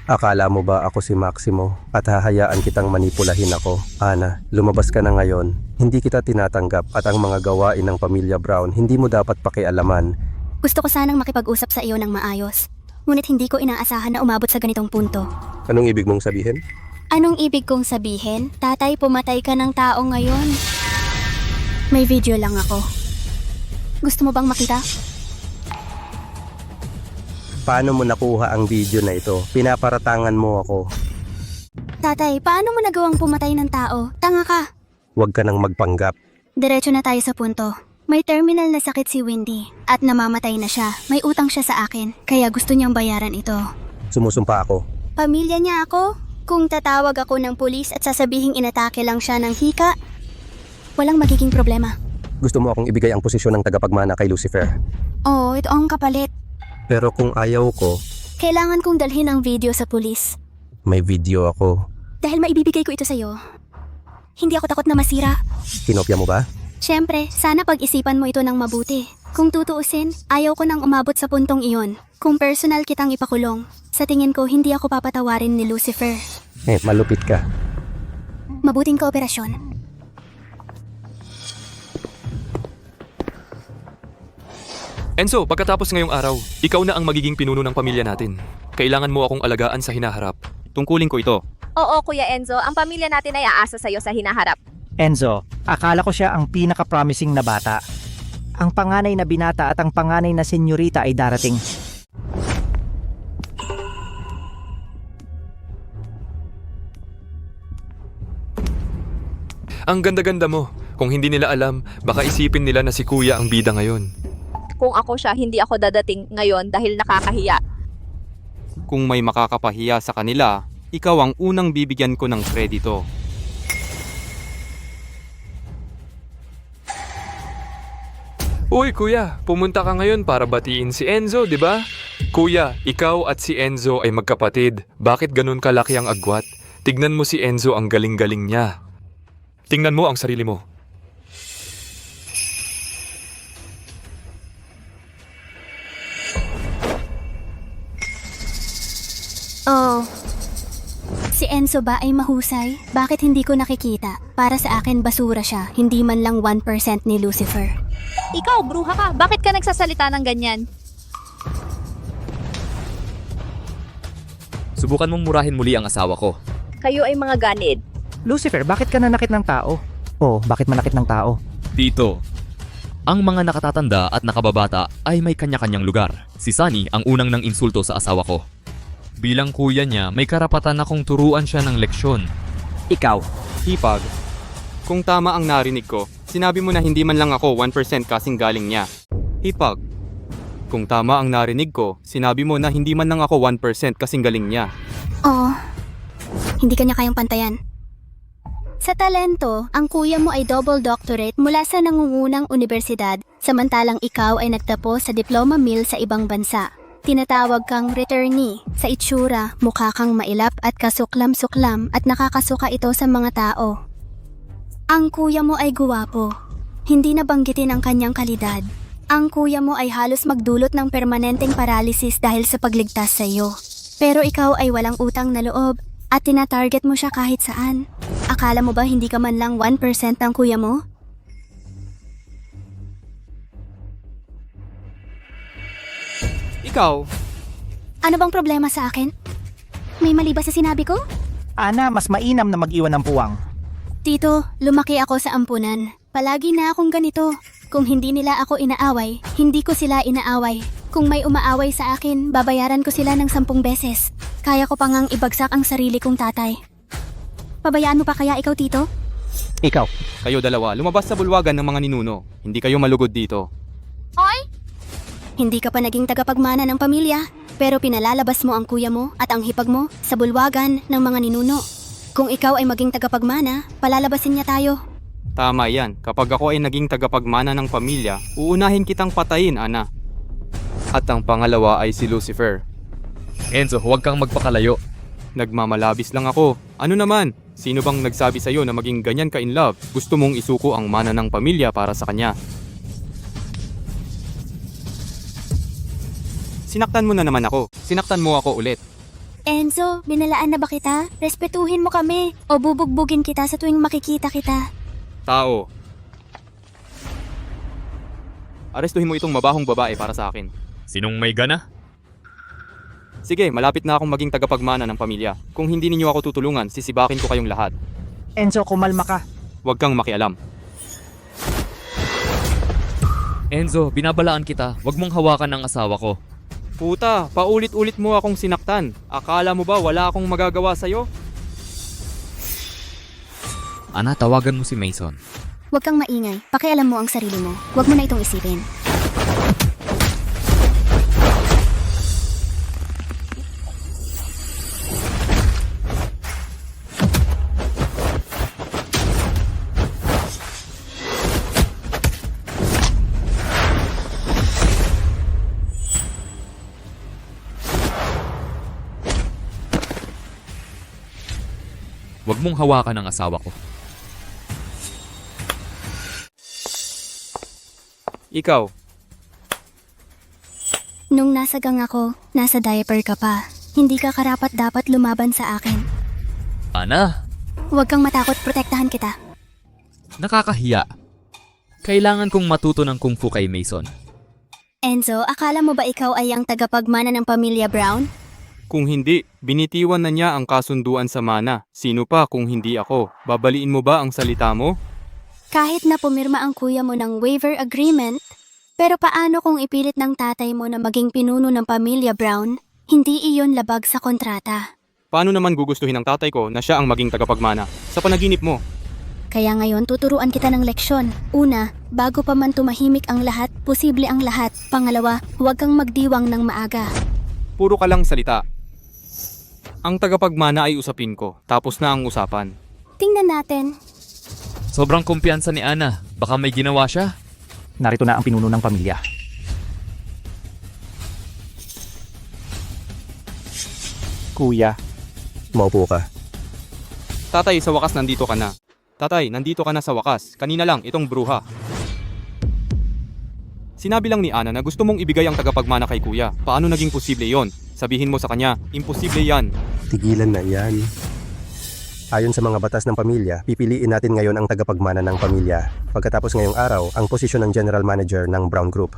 Akala mo ba ako si Maximo at hahayaan kitang manipulahin ako? Ana, lumabas ka na ngayon. Hindi kita tinatanggap at ang mga gawain ng pamilya Brown hindi mo dapat pakialaman. Gusto ko sanang makipag-usap sa iyo ng maayos. Ngunit hindi ko inaasahan na umabot sa ganitong punto. Anong ibig mong sabihin? Anong ibig kong sabihin? Tatay, pumatay ka ng tao ngayon. May video lang ako. Gusto mo bang makita? Paano mo nakuha ang video na ito? Pinaparatangan mo ako. Tatay, paano mo nagawang pumatay ng tao? Tanga ka. Huwag ka nang magpanggap. Diretso na tayo sa punto. May terminal na sakit si Wendy at namamatay na siya. May utang siya sa akin, kaya gusto niyang bayaran ito. Sumusumpa ako. Pamilya niya ako? Kung tatawag ako ng pulis at sasabihing inatake lang siya ng hika, walang magiging problema. Gusto mo akong ibigay ang posisyon ng tagapagmana kay Lucifer. Oo, ito ang kapalit. Pero kung ayaw ko, Kailangan kong dalhin ang video sa pulis. may video ako. Dahil maibibigay ko ito sa'yo. Hindi ako takot na masira. Kinopya mo ba? Siyempre, sana pag-isipan mo ito ng mabuti. Kung tutuusin, ayaw ko nang umabot sa puntong iyon. Kung personal kitang ipakulong, sa tingin ko hindi ako papatawarin ni Lucifer. Malupit ka. Mabuting kooperasyon. Enzo, pagkatapos ngayong araw, ikaw na ang magiging pinuno ng pamilya natin. Kailangan mo akong alagaan sa hinaharap. Tungkulin ko ito. Oo, Kuya Enzo, ang pamilya natin ay aasa sa'yo sa hinaharap. Enzo, akala ko siya ang pinaka-promising na bata. Ang panganay na binata at ang panganay na senyorita ay darating. Ang ganda-ganda mo. Kung hindi nila alam, baka isipin nila na si Kuya ang bida ngayon. Kung ako siya, hindi ako dadating ngayon dahil nakakahiya. Kung may makakapahiya sa kanila, ikaw ang unang bibigyan ko ng kredito. Uy, Kuya, pumunta ka ngayon para batiin si Enzo, di ba? Kuya, ikaw at si Enzo ay magkapatid. Bakit ganun kalaki ang agwat? Tignan mo si Enzo, ang galing-galing niya. Tingnan mo ang sarili mo. Oh, si Enzo ba ay mahusay? Bakit hindi ko nakikita? Para sa akin basura siya, hindi man lang 1% ni Lucifer. Ikaw, bruha ka. Bakit ka nagsasalita ng ganyan? Subukan mong murahin muli ang asawa ko. Kayo ay mga ganid. Lucifer, bakit ka nanakit ng tao? Oh, bakit manakit ng tao? Tito, ang mga nakatatanda at nakababata ay may kanya-kanyang lugar. Si Sunny ang unang nang insulto sa asawa ko. Bilang kuya niya, may karapatan akong turuan siya ng leksyon. Ikaw. Hipag, kung tama ang narinig ko, sinabi mo na hindi man lang ako 1% kasing galing niya. Hipag, kung tama ang narinig ko, sinabi mo na hindi man lang ako 1% kasing galing niya. Oo, hindi kanya kayang pantayan. Sa talento, ang kuya mo ay double doctorate mula sa nangungunang universidad, samantalang ikaw ay nagtapos sa diploma mill sa ibang bansa. Tinatawag kang returnee. Sa itsura, mukha kang mailap at kasuklam-suklam at nakakasuka ito sa mga tao. Ang kuya mo ay guwapo. Hindi nabanggitin ang kanyang kalidad. Ang kuya mo ay halos magdulot ng permanenteng paralysis dahil sa pagligtas sa iyo. Pero ikaw ay walang utang na loob at tinatarget mo siya kahit saan. Akala mo ba hindi ka man lang 1% ng kuya mo? Ikaw? Ano bang problema sa akin? May mali ba sa sinabi ko? Ana, mas mainam na mag-iwan ng puwang. Tito, lumaki ako sa ampunan. Palagi na akong ganito. Kung hindi nila ako inaaway, hindi ko sila inaaway. Kung may umaaway sa akin, babayaran ko sila ng 10 beses. Kaya ko pa ngang ibagsak ang sarili kong tatay. Pabayaan mo pa kaya ikaw, Tito? Ikaw. Kayo dalawa, lumabas sa bulwagan ng mga ninuno. Hindi kayo malugod dito. Oy! Hindi ka pa naging tagapagmana ng pamilya, pero pinalalabas mo ang kuya mo at ang hipag mo sa bulwagan ng mga ninuno. Kung ikaw ay maging tagapagmana, palalabasin niya tayo. Tama yan. Kapag ako ay naging tagapagmana ng pamilya, uunahin kitang patayin, Ana. At ang pangalawa ay si Lucifer. Enzo, huwag kang magpakalayo. Nagmamalabis lang ako. Ano naman? Sino bang nagsabi sa'yo na maging ganyan ka in love? Gusto mong isuko ang mana ng pamilya para sa kanya. Sinaktan mo na naman ako. Sinaktan mo ako ulit. Enzo, binalaan na ba kita? Respetuhin mo kami o bubugbugin kita sa tuwing makikita kita. Tao. Arestuhin mo itong mabahong babae para sa akin. Sinong may gana? Sige, malapit na akong maging tagapagmana ng pamilya. Kung hindi ninyo ako tutulungan, sisibakin ko kayong lahat. Enzo, kumalma ka. Huwag kang makialam. Enzo, binabalaan kita. Huwag mong hawakan ang asawa ko. Puta, paulit-ulit mo akong sinaktan. Akala mo ba wala akong magagawa sa'yo? Ana, tawagan mo si Mason. Huwag kang maingay. Pakialam mo ang sarili mo. Huwag mo na itong isipin. Huwag mong hawakan ang asawa ko. Ikaw, Nung nasa gang ako, nasa diaper ka pa. Hindi ka karapat-dapat lumaban sa akin. Ana, Huwag kang matakot, protektahan kita. nakakahiya. Kailangan kong matuto ng kung fu kay Mason. Enzo, akala mo ba ikaw ay ang tagapagmana ng pamilya Brown? kung hindi, binitiwan na niya ang kasunduan sa mana. Sino pa kung hindi ako? Babaliin mo ba ang salita mo? Kahit na pumirma ang kuya mo ng waiver agreement, pero paano kung ipilit ng tatay mo na maging pinuno ng pamilya Brown? Hindi iyon labag sa kontrata. Paano naman gugustuhin ng tatay ko na siya ang maging tagapagmana? Sa panaginip mo. Kaya ngayon tuturuan kita ng leksyon. Una, bago pa man tumahimik ang lahat, posible ang lahat. Pangalawa, huwag kang magdiwang ng maaga. Puro ka lang salita. Ang tagapagmana ay usapin ko, tapos na ang usapan. Tingnan natin. Sobrang kumpiyansa ni Ana. Baka may ginawa siya. Narito na ang pinuno ng pamilya. Kuya, Maupo ka. Tatay, sa wakas nandito ka na. Tatay, nandito ka na sa wakas. Kanina lang, itong bruha. Sinabi lang ni Ana na gusto mong ibigay ang tagapagmana kay kuya. Paano naging posible yon? Sabihin mo sa kanya, imposible yan. Tigilan na yan. Ayon sa mga batas ng pamilya, pipiliin natin ngayon ang tagapagmana ng pamilya. Pagkatapos ngayong araw, ang posisyon ng General Manager ng Brown Group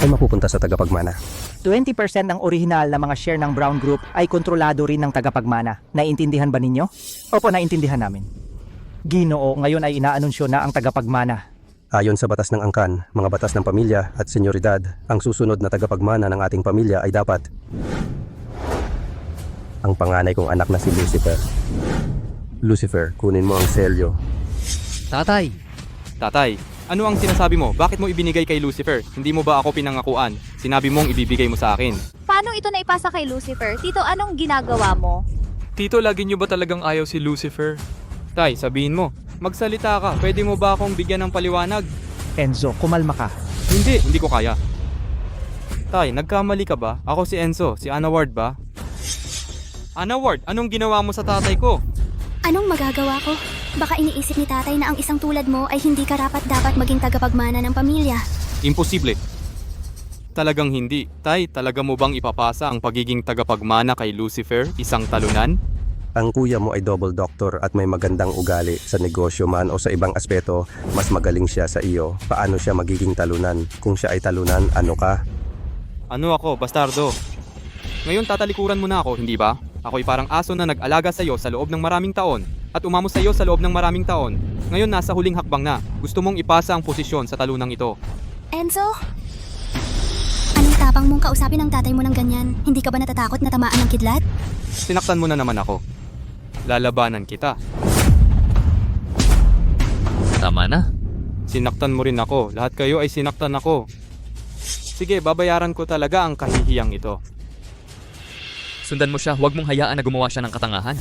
ay mapupunta sa tagapagmana. 20% ng orihinal na mga share ng Brown Group ay kontrolado rin ng tagapagmana. Naiintindihan ba ninyo? Opo, naiintindihan namin. Ginoo, ngayon ay inaanunsyo na ang tagapagmana. Ayon sa batas ng angkan, mga batas ng pamilya at senyoridad, ang susunod na tagapagmana ng ating pamilya ay dapat ang panganay kong anak na si Lucifer. Lucifer, kunin mo ang selyo. Tatay, Tatay, ano ang sinasabi mo? Bakit mo ibinigay kay Lucifer? Hindi mo ba ako pinangakuan? Sinabi mong ibibigay mo sa akin. Paano ito naipasa kay Lucifer? Tito, anong ginagawa mo? Tito, lagi niyo ba talagang ayaw si Lucifer? Tay, sabihin mo. Magsalita ka. Pwede mo ba akong bigyan ng paliwanag? Enzo, kumalma ka. Hindi ko kaya. Tay, nagkamali ka ba? Ako si Enzo, si Ana Ward ba? Ana Ward, anong ginawa mo sa tatay ko? Anong magagawa ko? Baka iniisip ni tatay na ang isang tulad mo ay hindi karapat-dapat maging tagapagmana ng pamilya. Imposible. Talagang hindi. Tay, talaga mo bang ipapasa ang pagiging tagapagmana kay Lucifer, isang talunan? Ang kuya mo ay double doctor at may magandang ugali sa negosyo man o sa ibang aspeto, mas magaling siya sa iyo. Paano siya magiging talunan? Kung siya ay talunan, ano ka? Ano ako, bastardo? Ngayon tatalikuran mo na ako, hindi ba? Ako'y parang aso na nag-alaga sa'yo sa loob ng maraming taon at umamos sa'yo sa loob ng maraming taon. Ngayon nasa huling hakbang na. Gusto mong ipasa ang posisyon sa talunang ito. Enzo? Anong tapang mong kausapin ang tatay mo ng ganyan? Hindi ka ba natatakot na tamaan ng kidlat? Sinaktan mo na naman ako. Lalabanan kita. Tama na. Sinaktan mo rin ako. Lahat kayo ay sinaktan ako. Sige, babayaran ko talaga ang kahihiyang ito. Sundan mo siya, huwag mong hayaan na gumawa siya ng katangahan.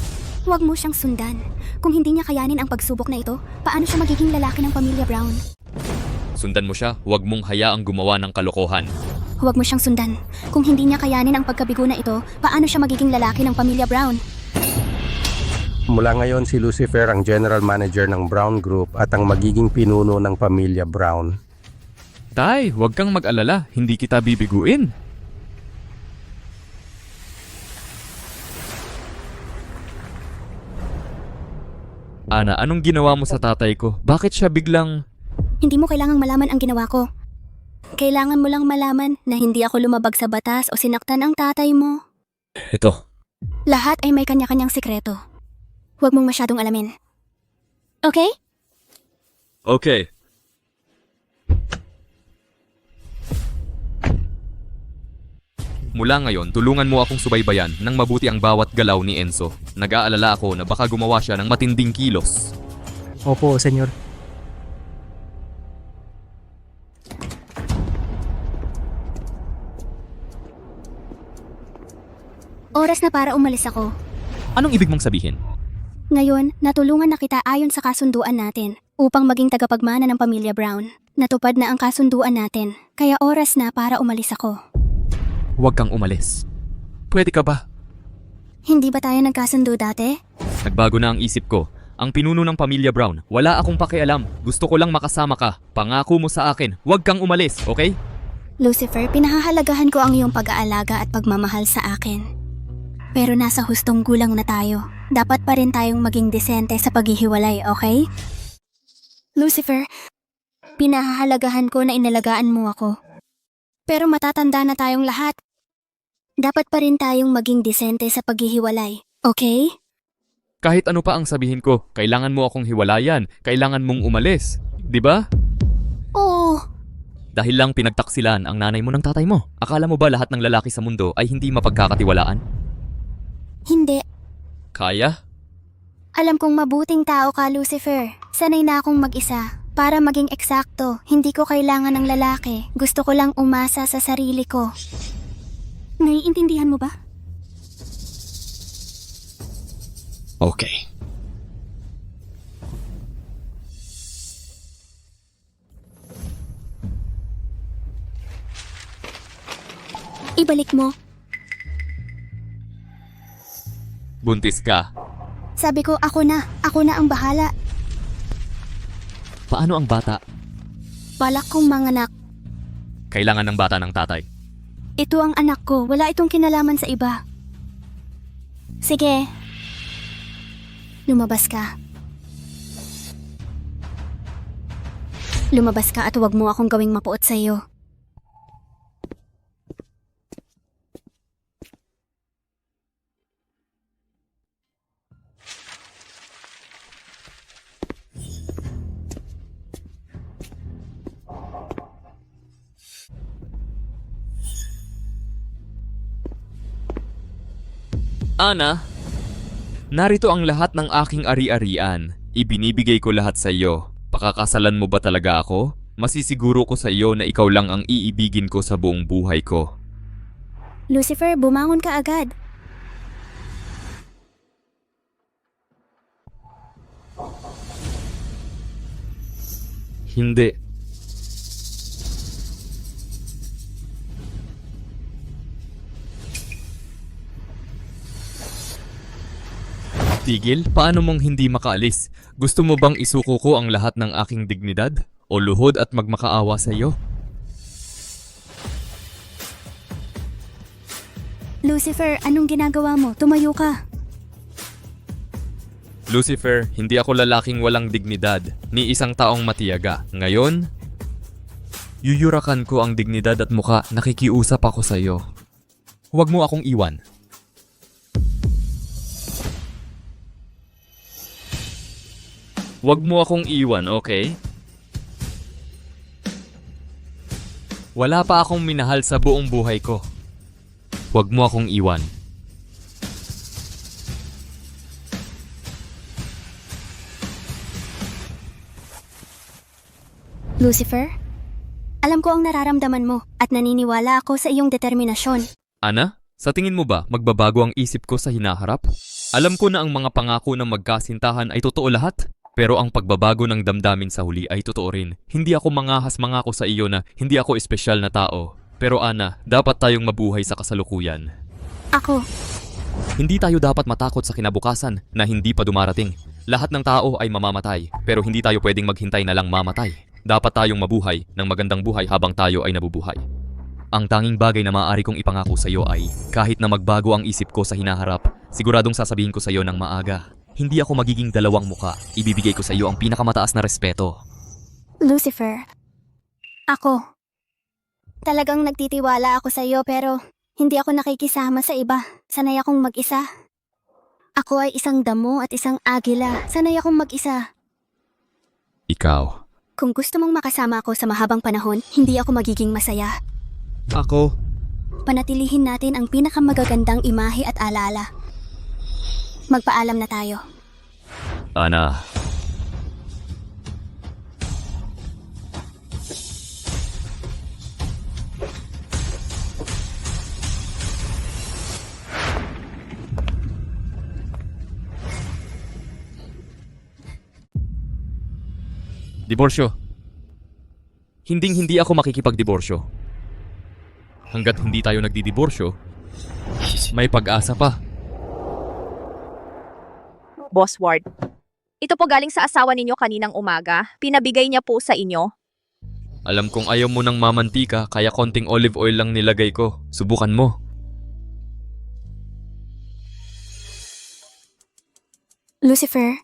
Huwag mo siyang sundan. Kung hindi niya kayanin ang pagsubok na ito, paano siya magiging lalaki ng pamilya Brown? Sundan mo siya, huwag mong hayaang gumawa ng kalokohan. Huwag mo siyang sundan. Kung hindi niya kayanin ang pagkabigo na ito, paano siya magiging lalaki ng pamilya Brown? Mula ngayon si Lucifer ang general manager ng Brown Group at ang magiging pinuno ng pamilya Brown. Tay, huwag kang mag-alala, hindi kita bibiguin. Ana, anong ginawa mo sa tatay ko? Bakit siya biglang... Hindi mo kailangang malaman ang ginawa ko. Kailangan mo lang malaman na hindi ako lumabag sa batas o sinaktan ang tatay mo. Ito. Lahat ay may kanya-kanyang sikreto. Huwag mong masyadong alamin. Okay? Okay. Mula ngayon, tulungan mo akong subaybayan ng mabuti ang bawat galaw ni Enzo. Nag-aalala ako na baka gumawa siya ng matinding kilos. Opo, senyor. Oras na para umalis ako. Anong ibig mong sabihin? Ngayon, natulungan na kita ayon sa kasunduan natin upang maging tagapagmana ng pamilya Brown. Natupad na ang kasunduan natin, kaya oras na para umalis ako. Huwag kang umalis. Pwede ka ba? Hindi ba tayo nagkasundo dati? Nagbago na ang isip ko. Ang pinuno ng pamilya Brown, wala akong pakialam. Gusto ko lang makasama ka. Pangako mo sa akin, huwag kang umalis, okay? Lucifer, pinahahalagahan ko ang iyong pag-aalaga at pagmamahal sa akin. Pero nasa hustong gulang na tayo. Dapat pa rin tayong maging desente sa paghihiwalay, okay? Lucifer, pinahahalagahan ko na inalagaan mo ako. Pero matatanda na tayong lahat. Dapat pa rin tayong maging desente sa paghihiwalay, okay? Kahit ano pa ang sabihin ko, kailangan mo akong hiwalayan. Kailangan mong umalis. Di ba? Oo. Dahil lang pinagtaksilan ang nanay mo ng tatay mo. Akala mo ba lahat ng lalaki sa mundo ay hindi mapagkakatiwalaan? Hindi. Kaya? Alam kong mabuting tao ka, Lucifer. Sanay na akong mag-isa. Para maging eksakto, hindi ko kailangan ng lalaki. Gusto ko lang umasa sa sarili ko. Naiintindihan mo ba? Okay. Ibalik mo. Buntis ka. Sabi ko, ako na ang bahala. Paano ang bata? Balak kong manganak. Kailangan ng bata ng tatay. Ito ang anak ko, wala itong kinalaman sa iba. Sige. Lumabas ka. Lumabas ka at huwag mo akong gawing mapuot sa iyo. Ana, narito ang lahat ng aking ari-arian. Ibinibigay ko lahat sa iyo. Pakakasalan mo ba talaga ako? Masisiguro ko sa iyo na ikaw lang ang iibigin ko sa buong buhay ko. Lucifer, bumangon ka agad. Hindi. Tigil, paano mong hindi makaalis? Gusto mo bang isuko ko ang lahat ng aking dignidad? O luhod at magmakaawa sa iyo? Lucifer, anong ginagawa mo? Tumayo ka. Lucifer, hindi ako lalaking walang dignidad, ni isang taong matiyaga. Ngayon, yuyurakan ko ang dignidad at muka, nakikiusap ako sa iyo. Huwag mo akong iwan. Huwag mo akong iwan, okay? Wala pa akong minahal sa buong buhay ko. Huwag mo akong iwan. Lucifer, alam ko ang nararamdaman mo at naniniwala ako sa iyong determinasyon. Ana, sa tingin mo ba magbabago ang isip ko sa hinaharap? Alam ko na ang mga pangako ng magkasintahan ay totoo lahat. Pero ang pagbabago ng damdamin sa huli ay totoo rin. Hindi ako mangako sa iyo na hindi ako espesyal na tao. Pero Ana, dapat tayong mabuhay sa kasalukuyan. Ako. Hindi tayo dapat matakot sa kinabukasan na hindi pa dumarating. Lahat ng tao ay mamamatay, pero hindi tayo pwedeng maghintay na lang mamatay. Dapat tayong mabuhay ng magandang buhay habang tayo ay nabubuhay. Ang tanging bagay na maaari kong ipangako sa iyo ay, kahit na magbago ang isip ko sa hinaharap, siguradong sasabihin ko sa iyo ng maaga. Hindi ako magiging dalawang muka. Ibibigay ko sa iyo ang pinakamataas na respeto. Lucifer. Ako. Talagang nagtitiwala ako sa iyo pero hindi ako nakikisama sa iba. Sanay akong mag-isa. Ako ay isang damo at isang agila. Sanay akong mag-isa. Ikaw. Kung gusto mong makasama ako sa mahabang panahon, hindi ako magiging masaya. Ako. Panatilihin natin ang pinakamagagandang imahe at alala. Magpaalam na tayo. Ana. Diborsyo. Hinding-hindi ako makikipagdiborsyo. Hanggat hindi tayo nagdidiborsyo, may pag-asa pa. Boss Ward. Ito po galing sa asawa ninyo kaninang umaga. Pinabigay niya po sa inyo. Alam kong ayaw mo ng mamantika kaya konting olive oil lang nilagay ko. Subukan mo. Lucifer,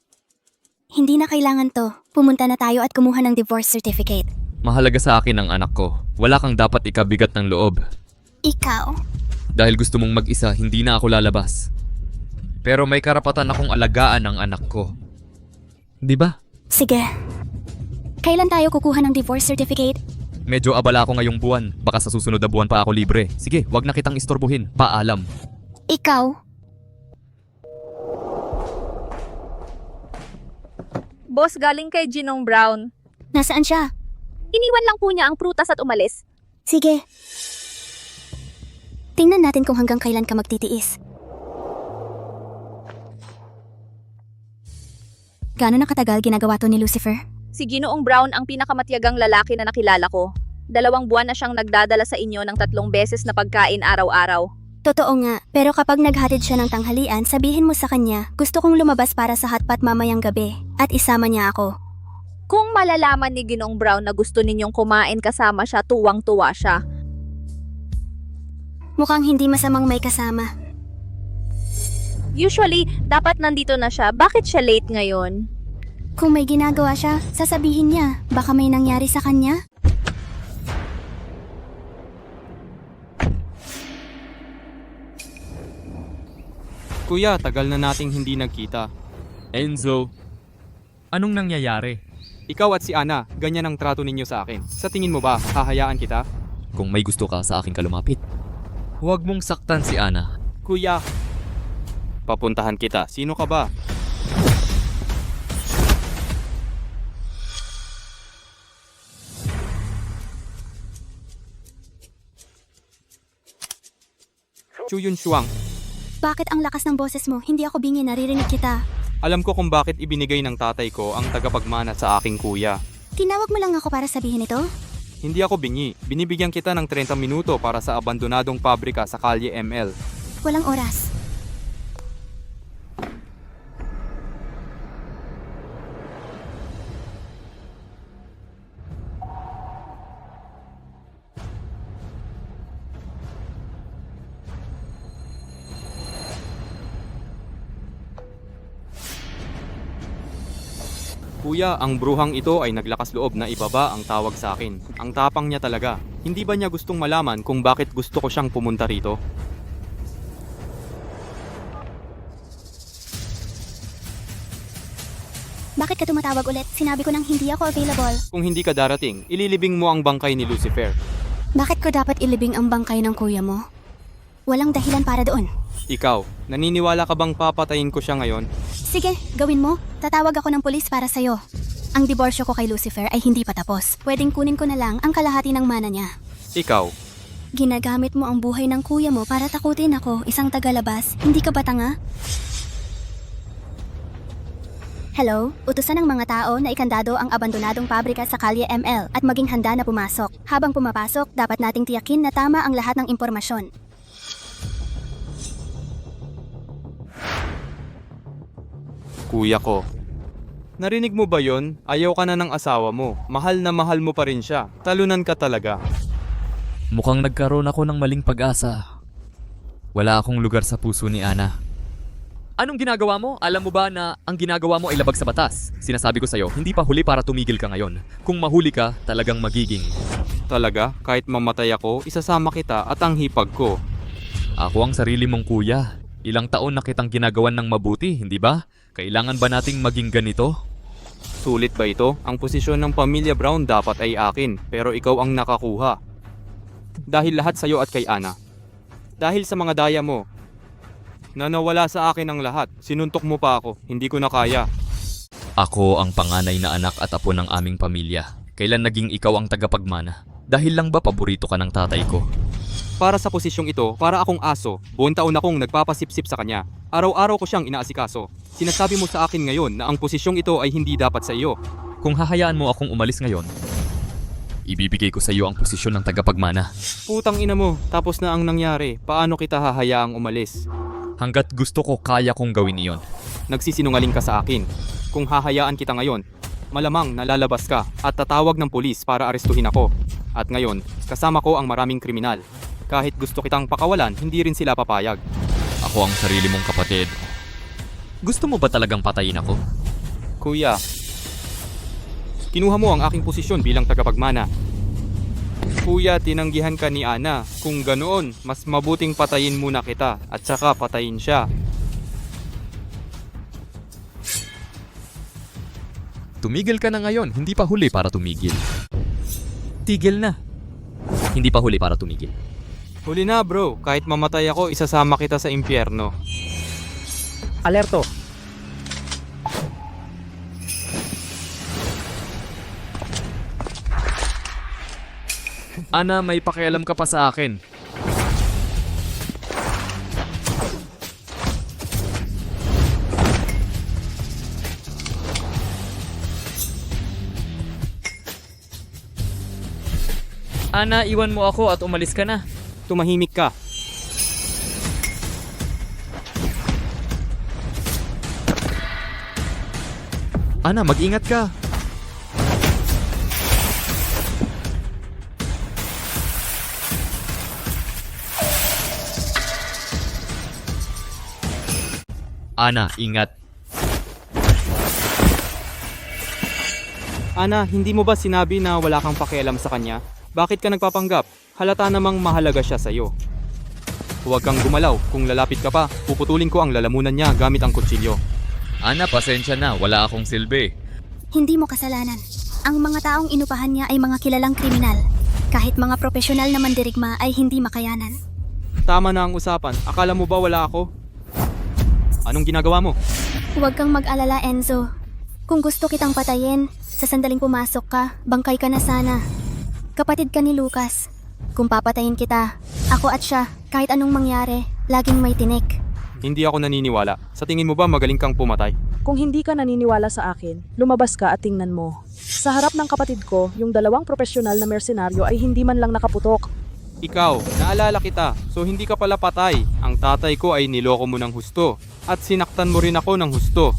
hindi na kailangan to. Pumunta na tayo at kumuha ng divorce certificate. Mahalaga sa akin ang anak ko. Wala kang dapat ikabigat ng loob. Ikaw? Dahil gusto mong mag-isa, hindi na ako lalabas. Pero may karapatan akong alagaan ang anak ko. Di ba? Sige. Kailan tayo kukuha ng divorce certificate? Medyo abala ako ngayong buwan. Baka sa susunod na buwan pa ako libre. Sige, wag na kitang istorbohin. Paalam. Ikaw? Boss, galing kay Ginong Brown. Nasaan siya? Iniwan lang po niya ang prutas at umalis. Sige. Tingnan natin kung hanggang kailan ka magtitiis. Gaano na katagal ginagawa to ni Lucifer? Si Ginoong Brown ang pinakamatyagang lalaki na nakilala ko. 2 buwan na siyang nagdadala sa inyo ng 3 beses na pagkain araw-araw. Totoo nga, pero kapag naghatid siya ng tanghalian, sabihin mo sa kanya, gusto kong lumabas para sa hotpot mamayang gabi, at isama niya ako. Kung malalaman ni Ginoong Brown na gusto ninyong kumain kasama siya, tuwang-tuwa siya. Mukhang hindi masamang may kasama. Usually, dapat nandito na siya. Bakit siya late ngayon? Kung may ginagawa siya, sasabihin niya, baka may nangyari sa kanya. Kuya, tagal na nating hindi nagkita. Enzo, anong nangyayari? Ikaw at si Ana, ganyan ang trato ninyo sa akin. Sa tingin mo ba, hahayaan kita? Kung may gusto ka sa akin kalumapit, huwag mong saktan si Ana. Kuya, papuntahan kita. Sino ka ba? Chuyun Shuang. Bakit ang lakas ng boses mo? Hindi ako bingi, naririnig kita. Alam ko kung bakit ibinigay ng tatay ko ang tagapagmana sa aking kuya. Tinawag mo lang ako para sabihin ito? Hindi ako bingi. Binibigyan kita ng 30 minuto para sa abandonadong pabrika sa Kalye ML. Walang oras. Kuya, ang bruhang ito ay naglakas loob na ibaba ang tawag sa akin. Ang tapang niya talaga. Hindi ba niya gustong malaman kung bakit gusto ko siyang pumunta rito? Bakit ka tumatawag ulit? Sinabi ko nang hindi ako available. Kung hindi ka darating, ililibing mo ang bangkay ni Lucifer. Bakit ko dapat ilibing ang bangkay ng kuya mo? Walang dahilan para doon. Ikaw, naniniwala ka bang papatayin ko siya ngayon? Sige, gawin mo. Tatawag ako ng pulis para sa'yo. Ang diborsyo ko kay Lucifer ay hindi pa tapos. Pwedeng kunin ko na lang ang kalahati ng mana niya. Ikaw, Ginagamit mo ang buhay ng kuya mo para takutin ako, isang tagalabas. Hindi ka ba tanga? Hello, utusan ng mga tao na ikandado ang abandonadong pabrika sa Kalye ML at maging handa na pumasok. Habang pumapasok, dapat nating tiyakin na tama ang lahat ng impormasyon. Kuya ko. Narinig mo ba yon? Ayaw ka na ng asawa mo. Mahal na mahal mo pa rin siya. Talunan ka talaga. Mukhang nagkaroon ako ng maling pag-asa. Wala akong lugar sa puso ni Ana. Anong ginagawa mo? Alam mo ba na ang ginagawa mo ay labag sa batas? Sinasabi ko sa'yo, hindi pa huli para tumigil ka ngayon. Kung mahuli ka, talagang magiging. Talaga? Kahit mamatay ako, isasama kita at ang hipag ko. Ako ang sarili mong kuya. Ilang taon na kitang ginagawan ng mabuti, hindi ba? Kailangan ba nating maging ganito? Sulit ba ito? Ang posisyon ng pamilya Brown dapat ay akin, pero ikaw ang nakakuha. Dahil lahat sa'yo at kay Ana. Dahil sa mga daya mo, na nawala sa akin ang lahat. Sinuntok mo pa ako, hindi ko na kaya. Ako ang panganay na anak at apo ng aming pamilya. Kailan naging ikaw ang tagapagmana? Dahil lang ba paborito ka ng tatay ko? Para sa posisyong ito, para akong aso, buong taon akong nagpapasipsip sa kanya. Araw-araw ko siyang inaasikaso. Sinasabi mo sa akin ngayon na ang posisyong ito ay hindi dapat sa iyo. Kung hahayaan mo akong umalis ngayon, ibibigay ko sa iyo ang posisyon ng tagapagmana. Putang ina mo, tapos na ang nangyari. Paano kita hahayaang umalis? Hanggat gusto ko, kaya kong gawin iyon. Nagsisinungaling ka sa akin. Kung hahayaan kita ngayon, malamang nalalabas ka at tatawag ng pulis para arestuhin ako. At ngayon, kasama ko ang maraming kriminal. Kahit gusto kitang pakawalan, hindi rin sila papayag. Ako ang sarili mong kapatid. Gusto mo ba talagang patayin ako? Kuya, kinuha mo ang aking posisyon bilang tagapagmana. Kuya, tinanggihan ka ni Ana. Kung ganoon, mas mabuting patayin muna kita at saka patayin siya. Tumigil ka na ngayon, hindi pa huli para tumigil. Tigil na. Hindi pa huli para tumigil. Huli na bro, kahit mamatay ako, isasama kita sa impyerno. Alerto! Ana, may pakialam ka pa sa akin. Ana, iwan mo ako at umalis ka na. Tumahimik ka. Ana, mag-ingat ka. Ana, ingat. Ana, hindi mo ba sinabi na wala kang pakialam sa kanya? Bakit ka nagpapanggap? Halata namang mahalaga siya sa'yo. Huwag kang gumalaw. Kung lalapit ka pa, puputulin ko ang lalamunan niya gamit ang kutsilyo. Ana, pasensya na. Wala akong silbi. Hindi mo kasalanan. Ang mga taong inupahan niya ay mga kilalang kriminal. Kahit mga profesional na mandirigma ay hindi makayanan. Tama na ang usapan. Akala mo ba wala ako? Anong ginagawa mo? Huwag kang mag-alala, Enzo. Kung gusto kitang patayin, sa sandaling pumasok ka, bangkay ka na sana. Kapatid ka ni Lucas. Kung papatayin kita, ako at siya, kahit anong mangyari, laging may tinik. Hindi ako naniniwala. Sa tingin mo ba magaling kang pumatay? Kung hindi ka naniniwala sa akin, lumabas ka at tingnan mo. Sa harap ng kapatid ko, yung dalawang profesional na mersenaryo ay hindi man lang nakaputok. Ikaw, naalala kita. So hindi ka pala patay. Ang tatay ko ay niloko mo ng husto. At sinaktan mo rin ako ng husto.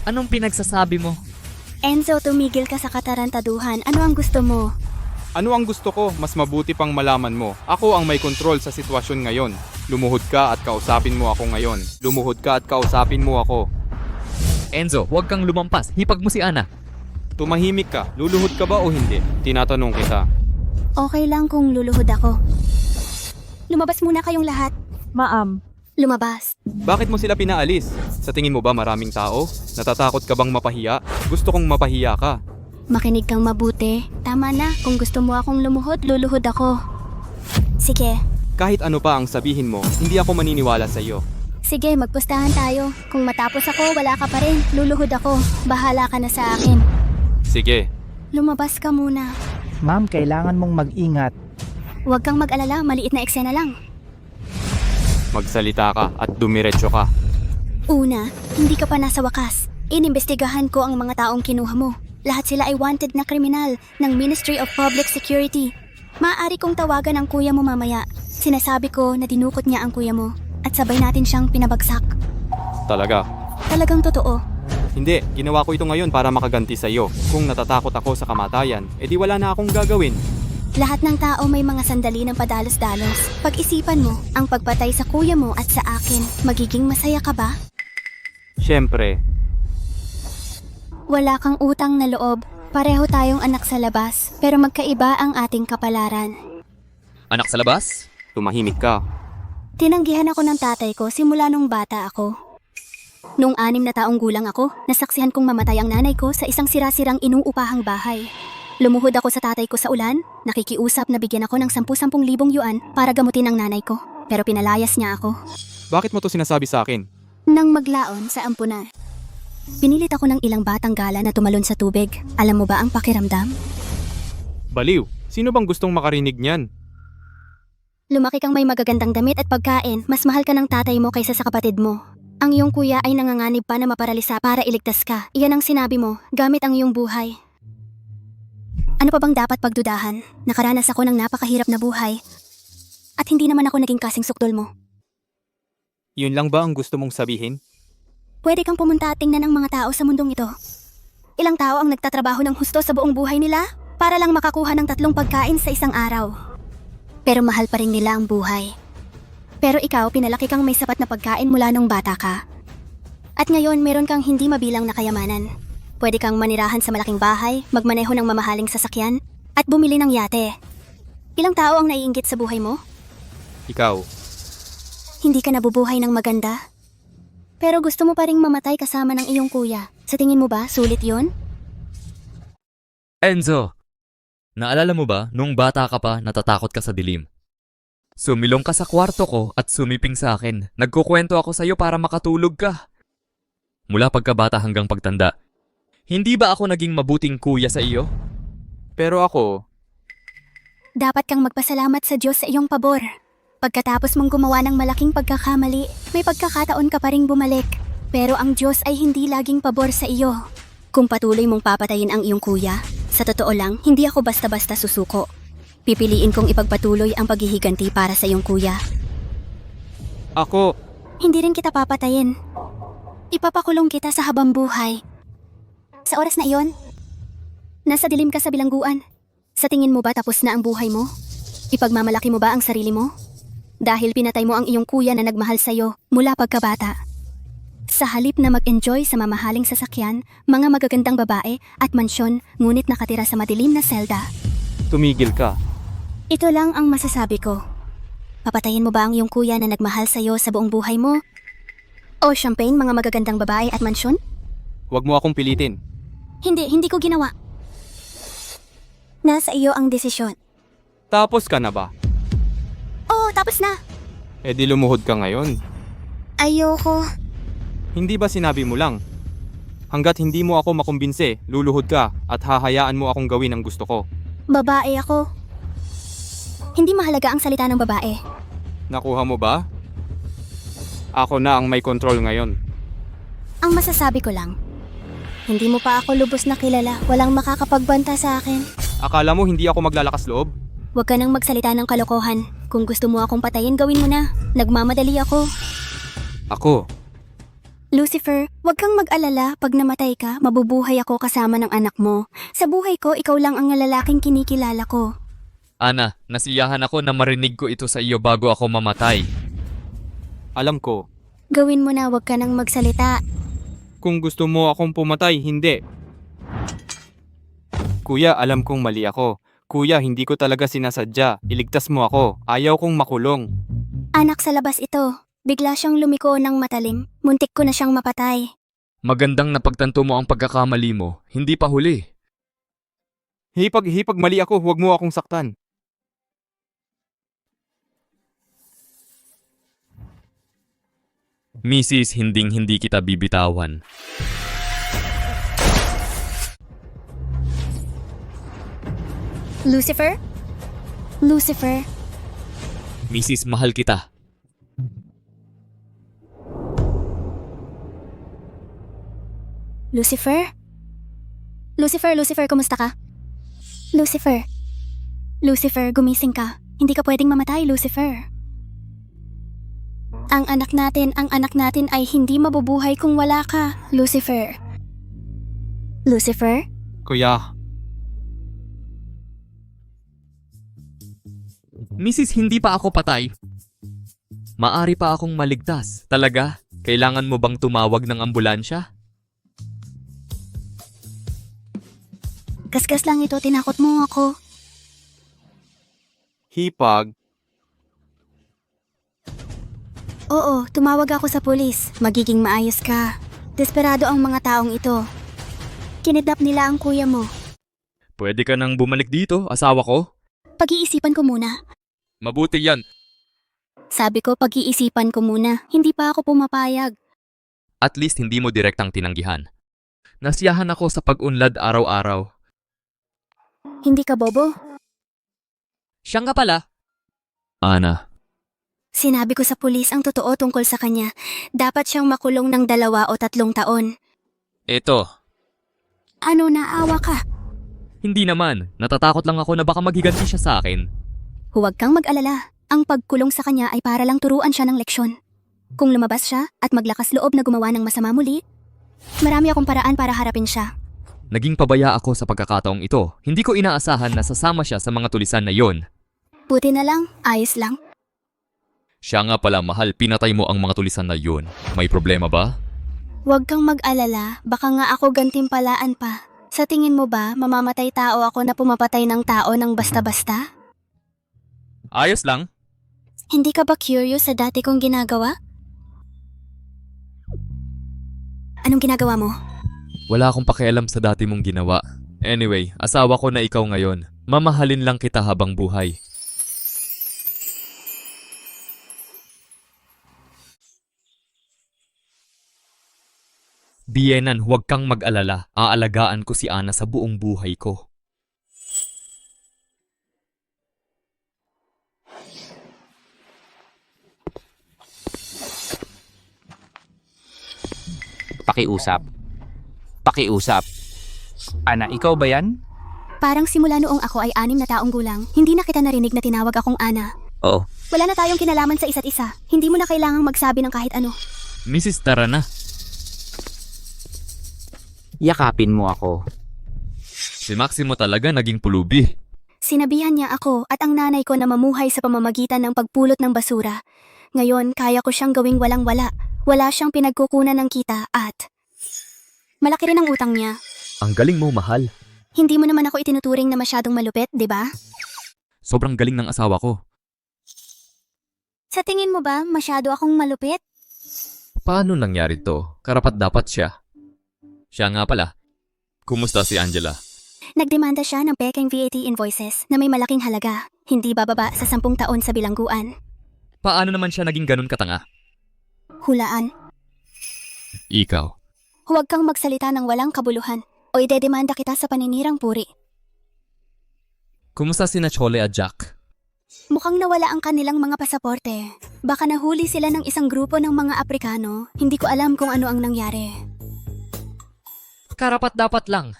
Anong pinagsasabi mo? Enzo, tumigil ka sa katarantaduhan. Ano ang gusto mo? Ano ang gusto ko? Mas mabuti pang malaman mo. Ako ang may kontrol sa sitwasyon ngayon. Lumuhod ka at kausapin mo ako ngayon. Lumuhod ka at kausapin mo ako. Enzo, huwag kang lumampas. Hipag mo si Ana. Tumahimik ka. Luluhod ka ba o hindi? Tinatanong kita. Okay lang kung luluhod ako. Lumabas muna kayong lahat. Ma'am. Lumabas. Bakit mo sila pinaalis? Sa tingin mo ba maraming tao? Natatakot ka bang mapahiya? Gusto kong mapahiya ka. Makinig kang mabuti. Tama na. Kung gusto mo akong lumuhod, luluhod ako. Sige. Kahit ano pa ang sabihin mo, hindi ako maniniwala sa iyo. Sige, magpustahan tayo. Kung matapos ako, wala ka pa rin. Luluhod ako. Bahala ka na sa akin. Sige. Lumabas ka muna. Ma'am, kailangan mong mag-ingat. Huwag kang mag-alala. Maliit na eksena lang. Magsalita ka at dumiretso ka. Una, hindi ka pa nasa wakas. Inimbestigahan ko ang mga taong kinuha mo. Lahat sila ay wanted na kriminal ng Ministry of Public Security. Maaari kong tawagan ang kuya mo mamaya. Sinasabi ko na dinukot niya ang kuya mo at sabay natin siyang pinabagsak. Talaga? Talagang totoo. Hindi, ginawa ko ito ngayon para makaganti sa iyo. Kung natatakot ako sa kamatayan, edi wala na akong gagawin. Lahat ng tao may mga sandali ng padalos-dalos. Pag-isipan mo, ang pagpatay sa kuya mo at sa akin, magiging masaya ka ba? Siyempre. Wala kang utang na loob. Pareho tayong anak sa labas, pero magkaiba ang ating kapalaran. Anak sa labas? Tumahimik ka. Tinanggihan ako ng tatay ko simula nung bata ako. Nung 6 na taong gulang ako, nasaksihan kong mamatay ang nanay ko sa isang sira-sirang inuupahang bahay. Lumuhod ako sa tatay ko sa ulan, nakikiusap na bigyan ako ng 10,000 yuan para gamutin ang nanay ko, pero pinalayas niya ako. Bakit mo to sinasabi sa akin? Nang maglaon sa ampunan. Pinilit ako ng ilang batang gala na tumalon sa tubig. Alam mo ba ang pakiramdam? Baliw, sino bang gustong makarinig niyan? Lumaki kang may magagandang damit at pagkain, mas mahal ka ng tatay mo kaysa sa kapatid mo. Ang iyong kuya ay nanganganib pa na maparalisa para iligtas ka. Iyan ang sinabi mo, gamit ang iyong buhay. Ano pa bang dapat pagdudahan? Nakaranas ako ng napakahirap na buhay. At hindi naman ako naging kasing suktol mo. Yun lang ba ang gusto mong sabihin? Pwede kang pumunta at tingnan ang mga tao sa mundong ito. Ilang tao ang nagtatrabaho ng husto sa buong buhay nila para lang makakuha ng 3 pagkain sa isang araw. Pero mahal pa rin nila ang buhay. Pero ikaw, pinalaki kang may sapat na pagkain mula nung bata ka. At ngayon, meron kang hindi mabilang na kayamanan. Pwede kang manirahan sa malaking bahay, magmaneho ng mamahaling sasakyan, at bumili ng yate. Ilang tao ang naiinggit sa buhay mo? Ikaw. Hindi ka nabubuhay ng maganda. Pero gusto mo pa ring mamatay kasama ng iyong kuya. Sa tingin mo ba, sulit yon? Enzo! Naalala mo ba, nung bata ka pa, natatakot ka sa dilim? Sumilong ka sa kwarto ko at sumiping sa akin. Nagkukwento ako sa iyo para makatulog ka. Mula pagkabata hanggang pagtanda. Hindi ba ako naging mabuting kuya sa iyo? Pero ako... Dapat kang magpasalamat sa Diyos sa iyong pabor. Pagkatapos mong gumawa ng malaking pagkakamali, may pagkakataon ka pa ring bumalik. Pero ang Diyos ay hindi laging pabor sa iyo. Kung patuloy mong papatayin ang iyong kuya, sa totoo lang, hindi ako basta-basta susuko. Pipiliin kong ipagpatuloy ang paghihiganti para sa iyong kuya. Ako... Hindi rin kita papatayin. Ipapakulong kita sa habang buhay. Sa oras na iyon, nasa dilim ka sa bilangguan. Sa tingin mo ba tapos na ang buhay mo? Ipagmamalaki mo ba ang sarili mo? Dahil pinatay mo ang iyong kuya na nagmahal sa'yo mula pagkabata. Sa halip na mag-enjoy sa mamahaling sasakyan, mga magagandang babae at mansyon, ngunit nakatira sa madilim na selda. Tumigil ka. Ito lang ang masasabi ko. Papatayin mo ba ang iyong kuya na nagmahal sa'yo sa buong buhay mo? O champagne, mga magagandang babae at mansyon? Huwag mo akong pilitin. Hindi ko ginawa. Nasa iyo ang desisyon. Tapos ka na ba? Oo, tapos na. Eh di lumuhod ka ngayon. Ayoko. Hindi ba sinabi mo lang? Hanggat hindi mo ako makumbinse, luluhod ka at hahayaan mo akong gawin ang gusto ko. Babae ako. Hindi mahalaga ang salita ng babae. Nakuha mo ba? Ako na ang may control ngayon. Ang masasabi ko lang, hindi mo pa ako lubos na kilala. Walang makakapagbanta sa akin. Akala mo hindi ako maglalakas loob? Huwag ka nang magsalita ng kalokohan. Kung gusto mo akong patayin, gawin mo na. Nagmamadali ako. Ako? Lucifer, huwag kang mag-alala. Pag namatay ka, mabubuhay ako kasama ng anak mo. Sa buhay ko, ikaw lang ang lalaking kinikilala ko. Ana, nasiyahan ako na marinig ko ito sa iyo bago ako mamatay. Alam ko. Gawin mo na, huwag ka nang magsalita. Kung gusto mo akong pumatay, hindi. Kuya, alam kong mali ako. Kuya, hindi ko talaga sinasadya. Iligtas mo ako. Ayaw kong makulong. Anak sa labas ito. Bigla siyang lumiko ng matalim. Muntik ko na siyang mapatay. Magandang napagtanto mo ang pagkakamali mo. Hindi pa huli. Hipag mali ako. Huwag mo akong saktan. Mrs. Hinding-hindi kita bibitawan. Lucifer? Lucifer? Mrs. Mahal kita. Lucifer? Lucifer, kumusta ka? Lucifer. Lucifer, gumising ka. Hindi ka pwedeng mamatay, Lucifer. Ang anak natin ay hindi mabubuhay kung wala ka, Lucifer. Lucifer? Kuya, Mrs. Hindi pa ako patay. Maari pa akong maligtas. Talaga? Kailangan mo bang tumawag ng ambulansya? Gasgas lang ito, tinakot mo ako. hipag, Oo, tumawag ako sa pulis. Magiging maayos ka. Desperado ang mga taong ito. Kinidnap nila ang kuya mo. Pwede ka nang bumalik dito, asawa ko? Pag-iisipan ko muna. Mabuti yan. Sabi ko, pag-iisipan ko muna. Hindi pa ako pumapayag. At least hindi mo direktang tinanggihan. Nasiyahan ako sa pag-unlad araw-araw. Hindi ka bobo? Siya nga pala. Ana, Sinabi ko sa pulis ang totoo tungkol sa kanya. Dapat siyang makulong ng 2 o 3 taon. ito. Ano, naawa ka? Hindi naman. Natatakot lang ako na baka maghiganti siya sa akin. Huwag kang mag-alala. Ang pagkulong sa kanya ay para lang turuan siya ng leksyon. Kung lumabas siya at maglakas loob na gumawa ng masama muli, marami akong paraan para harapin siya. Naging pabaya ako sa pagkakataong ito. Hindi ko inaasahan na sasama siya sa mga tulisan na yon. Buti na lang, ayos lang. Siya nga pala, mahal, pinatay mo ang mga tulisan na yon. May problema ba? Huwag kang mag-alala, baka nga ako gantimpalaan pa. Sa tingin mo ba, mamamatay tao ako na pumapatay ng tao ng basta-basta? Ayos lang. Hindi ka ba curious sa dati kong ginagawa? Anong ginagawa mo? Wala akong pakialam sa dati mong ginawa. Anyway, asawa ko na ikaw ngayon. Mamahalin lang kita habang buhay. Bienan, huwag kang mag-alala. Aalagaan ko si Ana sa buong buhay ko. Pakiusap. Ana, ikaw ba yan? Parang simula noong ako ay 6 na taong gulang, hindi na kita narinig na tinawag akong Ana. Oo. Wala na tayong kinalaman sa isa't isa. Hindi mo na kailangang magsabi ng kahit ano. Mrs. Tara na. Yakapin mo ako. Si Maximo talaga naging pulubi. Sinabihan niya ako at ang nanay ko na mamuhay sa pamamagitan ng pagpulot ng basura. Ngayon, kaya ko siyang gawing walang-wala. Wala siyang pinagkukunan ng kita at malaki rin ang utang niya. Ang galing mo, mahal. Hindi mo naman ako itinuturing na masyadong malupit, di ba? Sobrang galing ng asawa ko. Sa tingin mo ba, masyado akong malupit? Paano nangyari to? Karapat dapat siya. Siya nga pala. Kumusta si Angela? Nagdemanda siya ng pekeng VAT invoices na may malaking halaga. Hindi bababa sa 10 taon sa bilangguan. Paano naman siya naging ganun katanga? Hulaan. Ikaw. Huwag kang magsalita ng walang kabuluhan o idedemanda kita sa paninirang puri. Kumusta sina Chole at Jack? Mukhang nawala ang kanilang mga pasaporte. Baka nahuli sila ng isang grupo ng mga Aprikano. Hindi ko alam kung ano ang nangyari. Karapat dapat lang.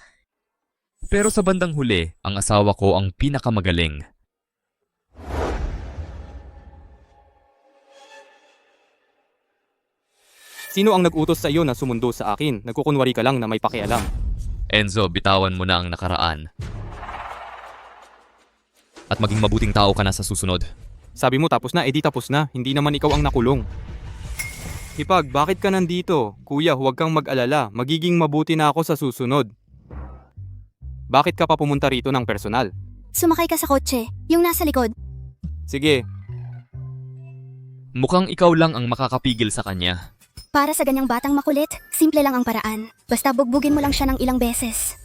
Pero sa bandang huli, ang asawa ko ang pinakamagaling. sino ang nag-utos sa iyo na sumundo sa akin? Nagkukunwari ka lang na may pakialam. Enzo, bitawan mo na ang nakaraan. At maging mabuting tao ka na sa susunod. Sabi mo tapos na, edi tapos na. Hindi naman ikaw ang nakulong. Hipag, bakit ka nandito? Kuya, huwag kang mag-alala. Magiging mabuti na ako sa susunod. Bakit ka pa pumunta rito ng personal? Sumakay ka sa kotse, yung nasa likod. Sige, Mukhang ikaw lang ang makakapigil sa kanya. Para sa ganyang batang makulit, simple lang ang paraan. Basta bugbugin mo lang siya ng ilang beses.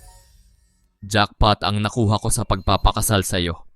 Jackpot ang nakuha ko sa pagpapakasal sa'yo.